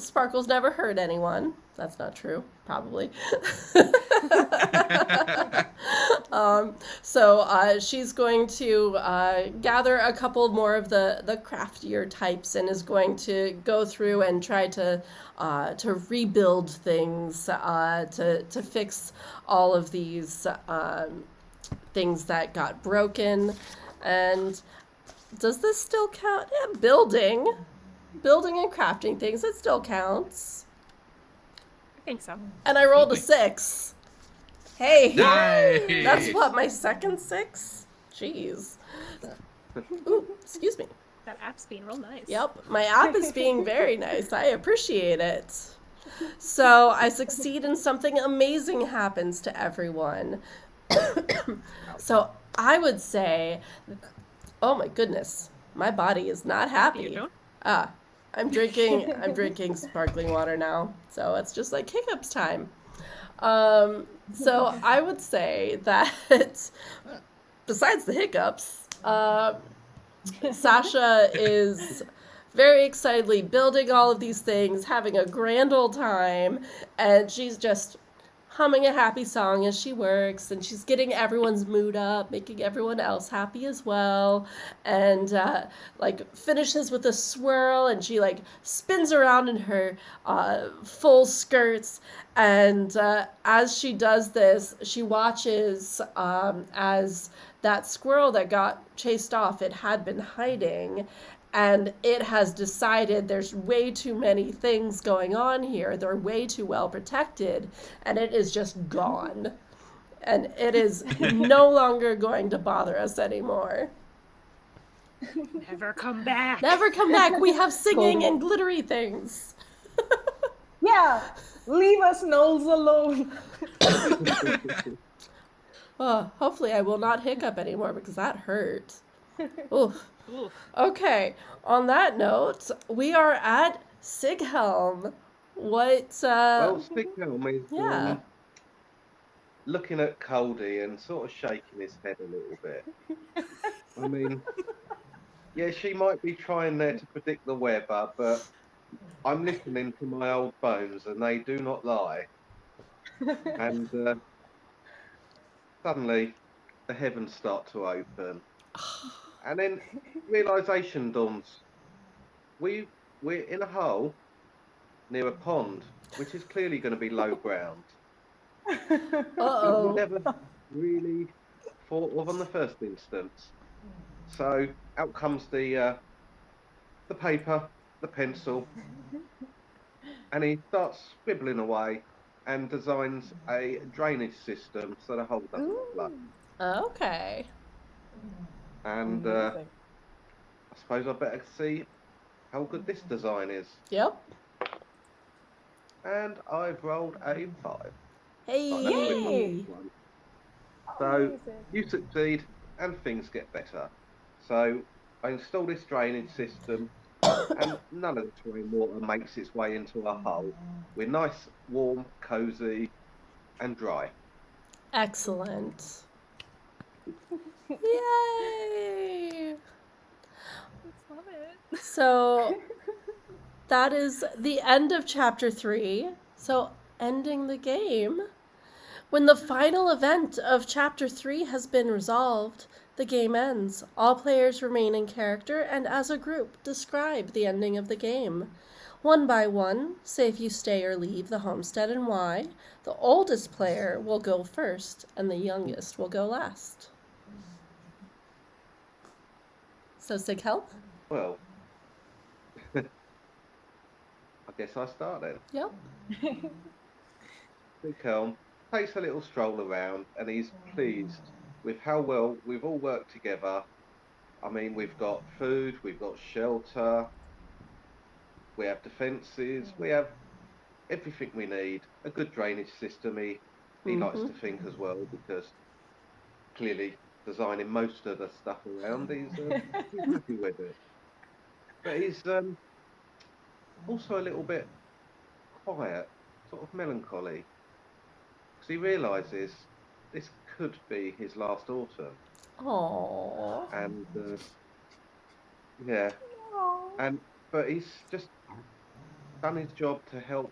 Sparkles never hurt anyone. That's not true, probably. So she's going to gather a couple more of the craftier types and is going to go through and try to rebuild things, to fix all of these things that got broken. And does this still count? Yeah, building and crafting things, it still counts. I think so. And I rolled a 6. Hey, Nice. that's what, my second 6? Jeez. Ooh, excuse me. That app's being real nice. Yep, my app is being very nice. I appreciate it. So I succeed and something amazing happens to everyone. So I would say, oh my goodness, my body is not happy. I'm drinking sparkling water now, so it's just like hiccups time. So I would say that besides the hiccups, Sasha is very excitedly building all of these things, having a grand old time, and she's just humming a happy song as she works, and she's getting everyone's mood up, making everyone else happy as well, and finishes with a swirl, and she spins around in her full skirts, and as she does this, she watches as that squirrel that got chased off, it had been hiding, and it has decided there's way too many things going on here. They're way too well protected, and it is just gone. And it is no longer going to bother us anymore. Never come back. Never come back. We have singing and glittery things. Yeah, leave us gnolls alone. Oh, hopefully I will not hiccup anymore because that hurt. Oof. Oof. Okay, on that note, we are at Sighelm. What, Well, Sighelm is yeah. looking at Koldie and sort of shaking his head a little bit. I mean, yeah, she might be trying there to predict the weather, but I'm listening to my old bones and they do not lie. And suddenly the heavens start to open. And then realization dawns. We, we're in a hole near a pond, which is clearly going to be low ground. But we Uh-oh. never really thought of on the first instance. So out comes the paper, the pencil, and he starts scribbling away and designs a drainage system so the hole doesn't flood. Okay. And Amazing. I suppose I better see how good this design is. Yep. And I've rolled a 5. Hey. That's with my Yay! one. So Amazing. you succeed and things get better. So I install this drainage system and none of the terrain water makes its way into our hole. We're nice, warm, cosy and dry. Excellent. Yay! Let's love it. So that is the end of chapter 3. So ending the game. When the final event of chapter 3 has been resolved, the game ends. All players remain in character and as a group describe the ending of the game. One by one, say if you stay or leave the homestead and why. The oldest player will go first and the youngest will go last. So Sighelm? Well, I guess I start then. Yep. Sighelm takes a little stroll around and he's pleased with how well we've all worked together. I mean, we've got food, we've got shelter, we have defences, we have everything we need. A good drainage system, he likes to think as well, because clearly designing most of the stuff around, he's happy with it. But he's also a little bit quiet, sort of melancholy, because he realises this could be his last autumn. Aww. And yeah, but he's just done his job to help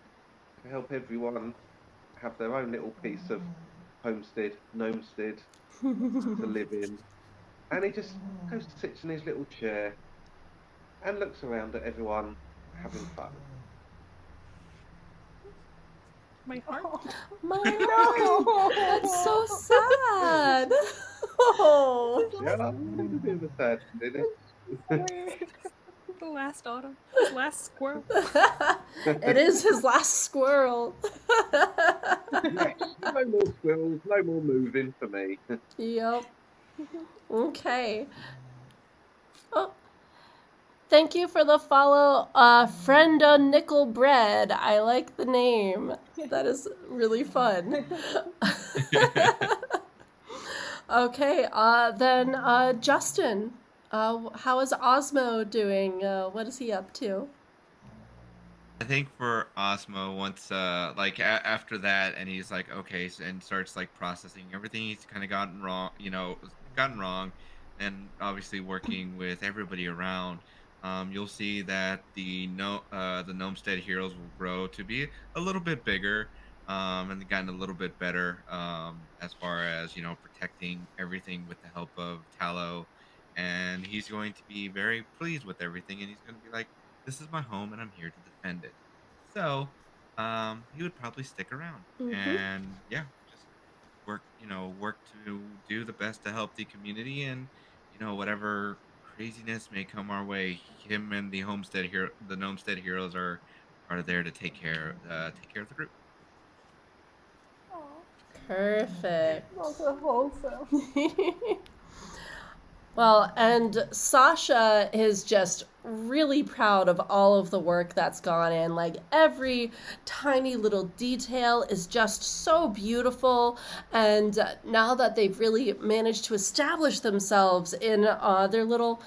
everyone have their own little piece of homestead, gnomestead to live in. And he just goes to sits in his little chair and looks around at everyone having fun. My heart. My heart. That's so sad. Oh. Yeah, a bit of a sad thing. The last autumn. His last squirrel. It is his last squirrel. Yes, no more squirrels, no more moving for me. Yep. Okay. Oh, thank you for the follow, Frienda Nickel Bread. I like the name. That is really fun. Okay, then Justin, how is Osmo doing? What is he up to? I think for Osmo, once after that, and he's like, okay, and starts like processing everything he's kind of gotten wrong, and obviously working with everybody around. You'll see that the Gnomestead heroes will grow to be a little bit bigger, and they've gotten a little bit better, as far as protecting everything with the help of Tallow, and he's going to be very pleased with everything, and he's going to be like, this is my home and I'm here to defend it. So, he would probably stick around and yeah, just work to do the best to help the community, and whatever craziness may come our way, him and the Gnomestead heroes are there to take care of the group. Perfect. Also wholesome. Well, and Sasha is just really proud of all of the work that's gone in. Like every tiny little detail is just so beautiful. And now that they've really managed to establish themselves in their little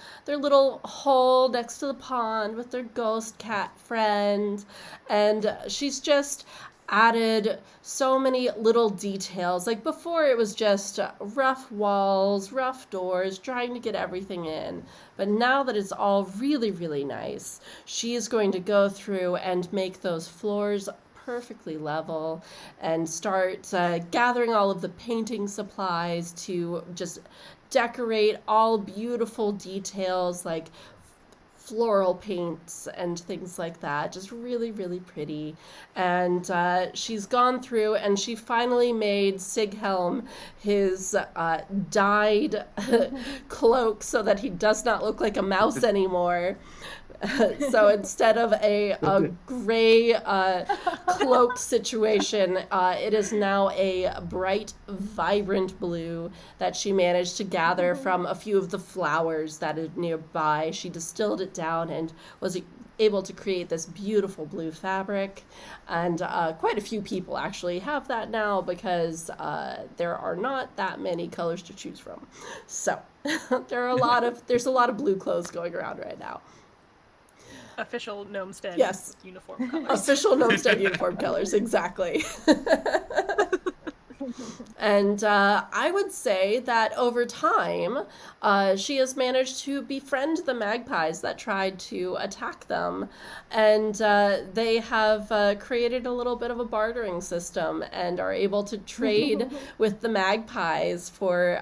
hole next to the pond with their ghost cat friend, and she's just added so many little details. Like before, it was just rough walls, rough doors, trying to get everything in. But now that it's all really, really nice, she is going to go through and make those floors perfectly level and start gathering all of the painting supplies to just decorate all beautiful details like floral paints and things like that. Just really, really pretty. And she's gone through and she finally made Sighelm his dyed cloak so that he does not look like a mouse anymore. So instead of a gray cloak situation, it is now a bright, vibrant blue that she managed to gather from a few of the flowers that are nearby. She distilled it down and was able to create this beautiful blue fabric. And quite a few people actually have that now because there are not that many colors to choose from. So there's a lot of blue clothes going around right now. Official Gnomestead Yes. uniform colors. Official Gnomestead uniform colors, exactly. And I would say that over time, she has managed to befriend the magpies that tried to attack them. And they have created a little bit of a bartering system and are able to trade with the magpies for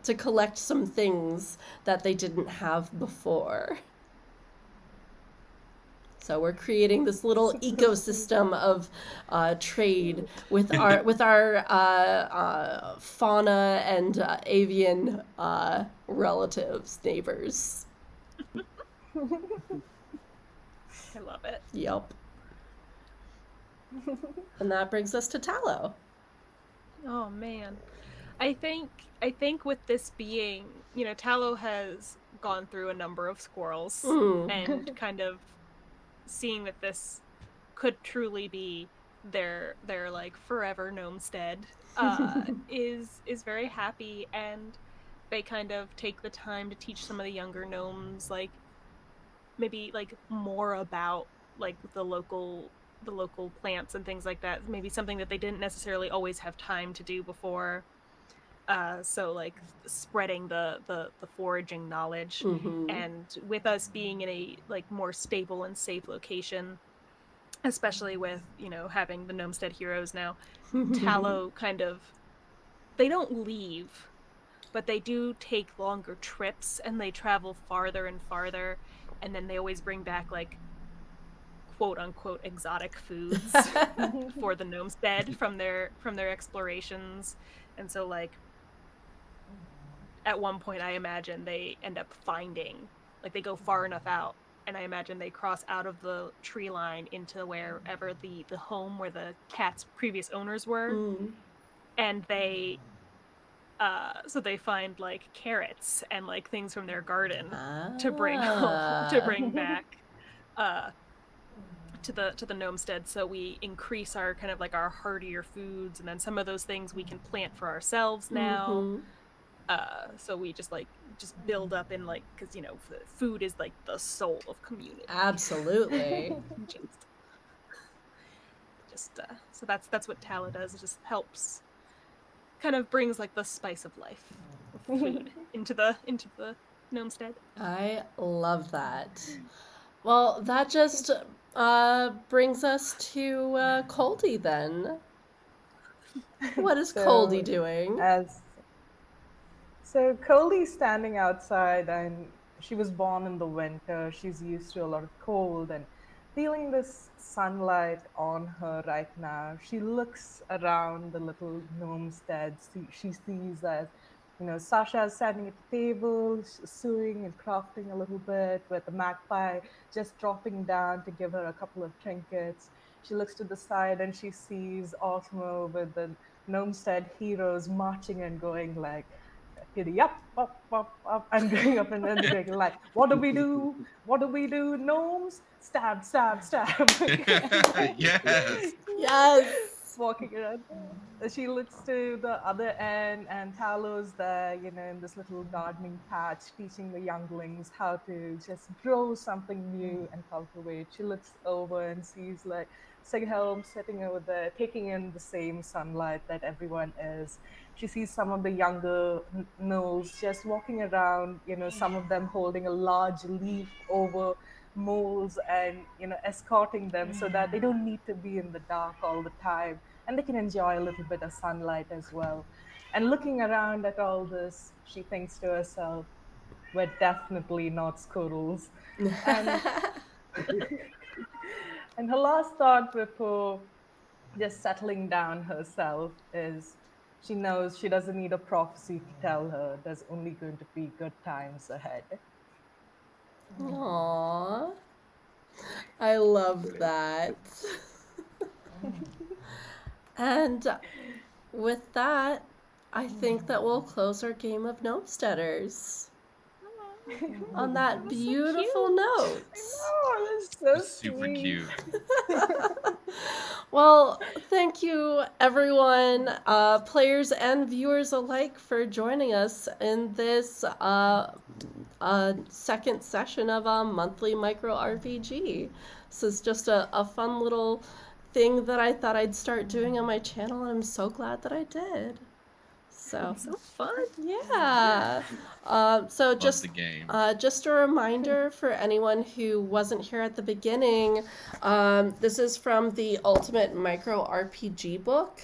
to collect some things that they didn't have before. So we're creating this little ecosystem of trade with our fauna and avian relatives, neighbors. I love it. Yep. And that brings us to Tallow. Oh man. I think with this being, Tallow has gone through a number of squirrels and kind of seeing that this could truly be their like forever gnomestead is very happy, and they kind of take the time to teach some of the younger gnomes like maybe like more about like the local plants and things like that, maybe something that they didn't necessarily always have time to do before. So like spreading the foraging knowledge, and with us being in a like more stable and safe location, especially with having the Gnomestead heroes now, Tallow kind of, they don't leave, but they do take longer trips and they travel farther and farther, and then they always bring back like quote unquote exotic foods for the Gnomestead from their explorations. And so like at one point I imagine they end up finding, like they go far enough out, and I imagine they cross out of the tree line into wherever the home where the cat's previous owners were, and they so they find like carrots and like things from their garden to bring home, to bring back to the Gnomestead, so we increase our kind of like our heartier foods, and then some of those things we can plant for ourselves now. So we just build up in like, because food is like the soul of community. Absolutely. So that's what Tallow does. It just helps, kind of brings like the spice of life of food into the Gnomestead. I love that. Well, that just brings us to Koldie then. What is Koldie doing? So Koldie's standing outside, and she was born in the winter. She's used to a lot of cold and feeling this sunlight on her right now. She looks around the little gnomestead. She sees that, Sasha is standing at the table, sewing and crafting a little bit, with the magpie just dropping down to give her a couple of trinkets. She looks to the side and she sees Osmo with the gnomestead heroes marching and going like, giddy up, and going up, and then they're going like, what do we do? What do we do? Gnomes? Stab, stab, stab. Yes. Yes. Walking around. She looks to the other end, and Tallow's there, in this little gardening patch, teaching the younglings how to just grow something new and cultivate. She looks over and sees like Sighelm sitting over there, taking in the same sunlight that everyone is. She sees some of the younger gnomes just walking around, some of them holding a large leaf over moles and escorting them so that they don't need to be in the dark all the time and they can enjoy a little bit of sunlight as well. And looking around at all this, she thinks to herself, we're definitely not squirrels. And and her last thought before just settling down herself is she knows she doesn't need a prophecy to tell her there's only going to be good times ahead. Aww. I love Brilliant. that. And with that, I think that we'll close our game of Gnomesteaders on that That was so beautiful cute. note. Oh, that's so Super sweet. cute. Well, thank you, everyone, players and viewers alike, for joining us in this second session of a monthly micro RPG. This is just a fun little thing that I thought I'd start doing on my channel, and I'm so glad that I did. So, So fun. yeah. So Love just the game. just a reminder for anyone who wasn't here at the beginning, this is from the Ultimate Micro RPG book.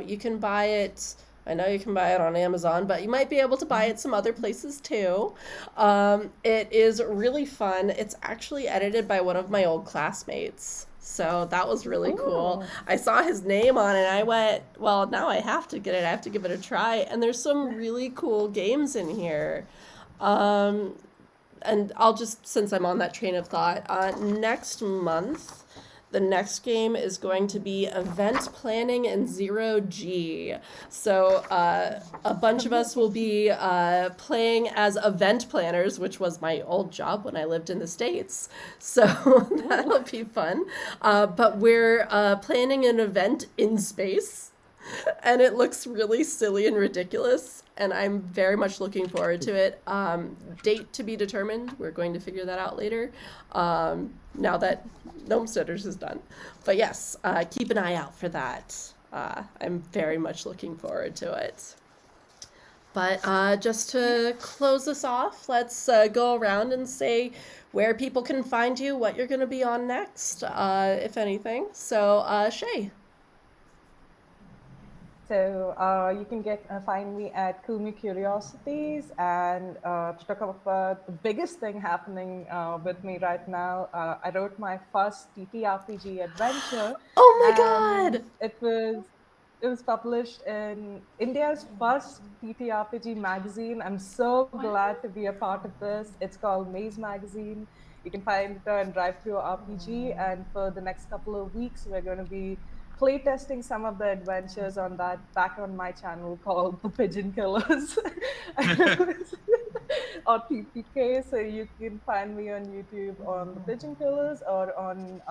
You can buy it. I know you can buy it on Amazon, but you might be able to buy it some other places too. It is really fun. It's actually edited by one of my old classmates. So that was really cool. I saw his name on it and I went, well, now I have to get it. I have to give it a try. And there's some really cool games in here. And I'll just, since I'm on that train of thought, next month, the next game is going to be Event Planning in 0G. So a bunch of us will be playing as event planners, which was my old job when I lived in the States. So that'll be fun. But we're planning an event in space. And it looks really silly and ridiculous, and I'm very much looking forward to it. Date to be determined. We're going to figure that out later, now that Gnomesteaders is done. But yes, keep an eye out for that. I'm very much looking forward to it. But just to close us off, let's go around and say where people can find you, what you're going to be on next, if anything. So, Shay. So you can find me at Kumi Curiosities, and to talk about the biggest thing happening with me right now, I wrote my first TTRPG adventure. Oh my and god! it was published in India's first TTRPG magazine. I'm so glad to be a part of this. It's called Maze Magazine. You can find it on Drive Through RPG, and for the next couple of weeks, we're going to be playtesting some of the adventures on that back on my channel called The Pigeon Killers or TPK. So you can find me on YouTube on The Pigeon Killers or on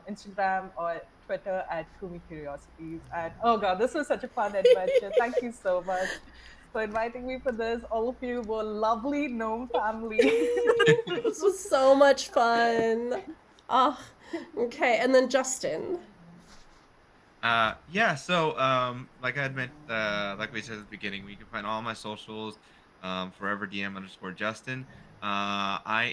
Instagram or Twitter at Kumi Curiosities. And oh god, this was such a fun adventure. Thank you so much for inviting me for this. All of you were lovely gnome family. This was so much fun. Oh, okay. And then Justin. Yeah, so like I had meant, like we said at the beginning, we can find all my socials, @ForeverDM_Justin. I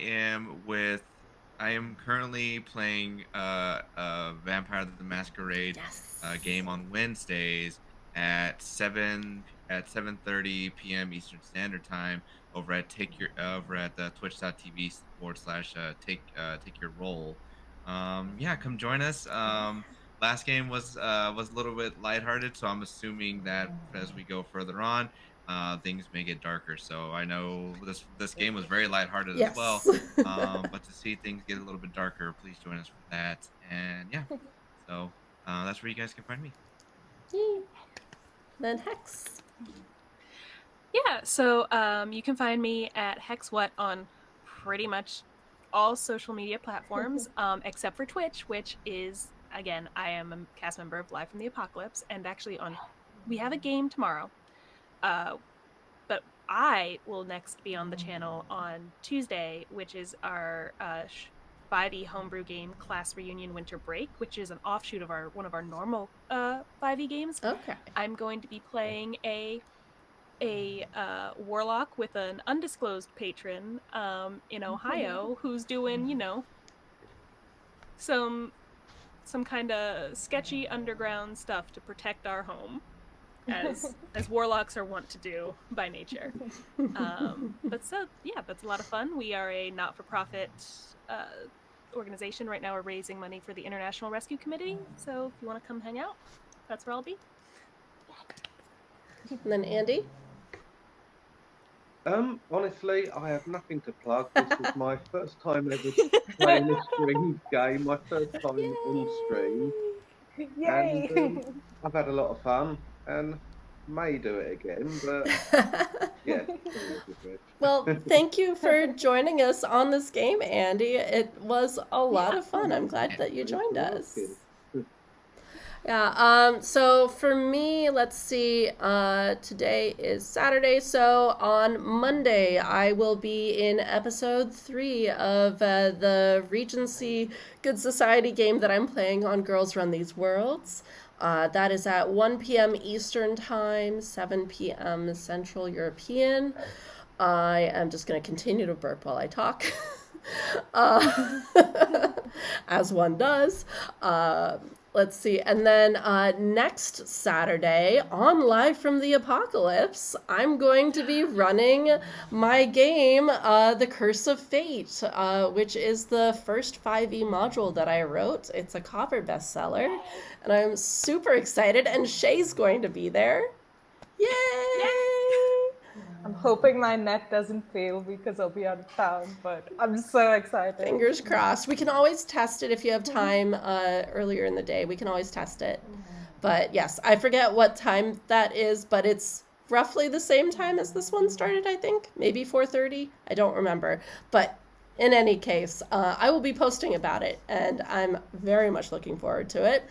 am currently playing Vampire the Masquerade Yes. game on Wednesdays at 7:30 p.m. Eastern Standard Time over at twitch.tv/take your role. Yeah, come join us. Last game was a little bit lighthearted, so I'm assuming that as we go further on, things may get darker. So I know this game was very lighthearted as well. Yes. But to see things get a little bit darker, please join us for that. And yeah, so that's where you guys can find me. Yay. Then Hexx. Yeah, so you can find me at Hexx on pretty much all social media platforms, except for Twitch, which is, again, I am a cast member of Live from the Apocalypse, and actually we have a game tomorrow, but I will next be on the channel on Tuesday, which is our 5e homebrew game, Class Reunion Winter Break, which is an offshoot of one of our normal 5e games. Okay. I'm going to be playing a warlock with an undisclosed patron in Ohio who's doing, some kind of sketchy underground stuff to protect our home, as warlocks are wont to do by nature. But so yeah, that's a lot of fun. We are a not-for-profit organization right now. We're raising money for the International Rescue Committee, so if you want to come hang out, that's where I'll be. And then Andy? Honestly, I have nothing to plug. This is my first time ever playing a streamed game, my first time on stream. Yay! And I've had a lot of fun and may do it again, but yeah. Well, thank you for joining us on this game, Andy. It was a lot of fun. I'm glad that you joined us. Yeah, so for me, let's see, today is Saturday, so on Monday I will be in episode 3 of the Regency Good Society game that I'm playing on Girls Run These Worlds. That is at 1 p.m. Eastern Time, 7 p.m. Central European. I am just going to continue to burp while I talk, as one does. Let's see. And then next Saturday on Live from the Apocalypse, I'm going to be running my game, The Curse of Fate, which is the first 5e module that I wrote. It's a Copper bestseller, and I'm super excited, and Shay's going to be there. Yay! I'm hoping my net doesn't fail because I'll be out of town, but I'm so excited. Fingers crossed. We can always test it if you have time earlier in the day. We can always test it. But yes, I forget what time that is, but it's roughly the same time as this one started, I think. Maybe 4:30. I don't remember. But in any case, I will be posting about it, and I'm very much looking forward to it.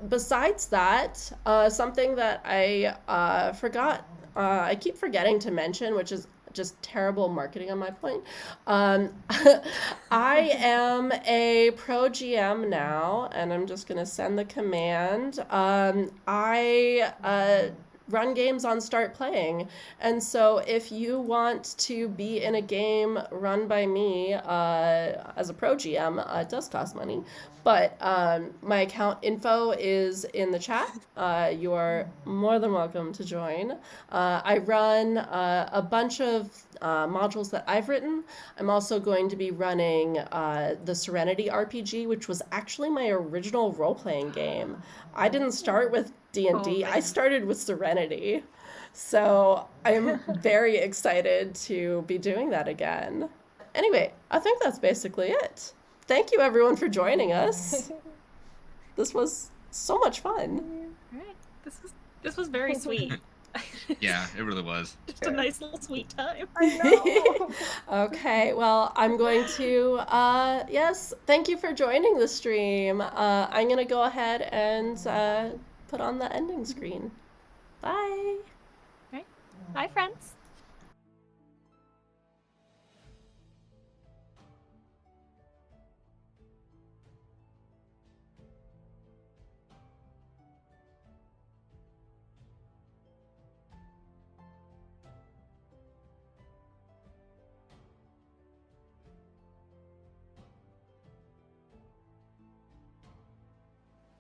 Besides that, something that I forgot, I keep forgetting to mention, which is just terrible marketing on my point. I am a pro GM now, and I'm just going to send the command. I run games on Start Playing, and so if you want to be in a game run by me as a pro GM, it does cost money, but my account info is in the chat. You are more than welcome to join. I run a bunch of modules that I've written. I'm also going to be running the Serenity RPG, which was actually my original role-playing game. I didn't start with D&D. I started with Serenity. So I'm very excited to be doing that again. Anyway, I think that's basically it. Thank you everyone for joining us. This was so much fun. All right. This was very sweet. Yeah, it really was. Just a nice little sweet time. I know. Okay, well, I'm going to, yes, thank you for joining the stream. I'm going to go ahead and put on the ending screen. Bye. Bye, friends.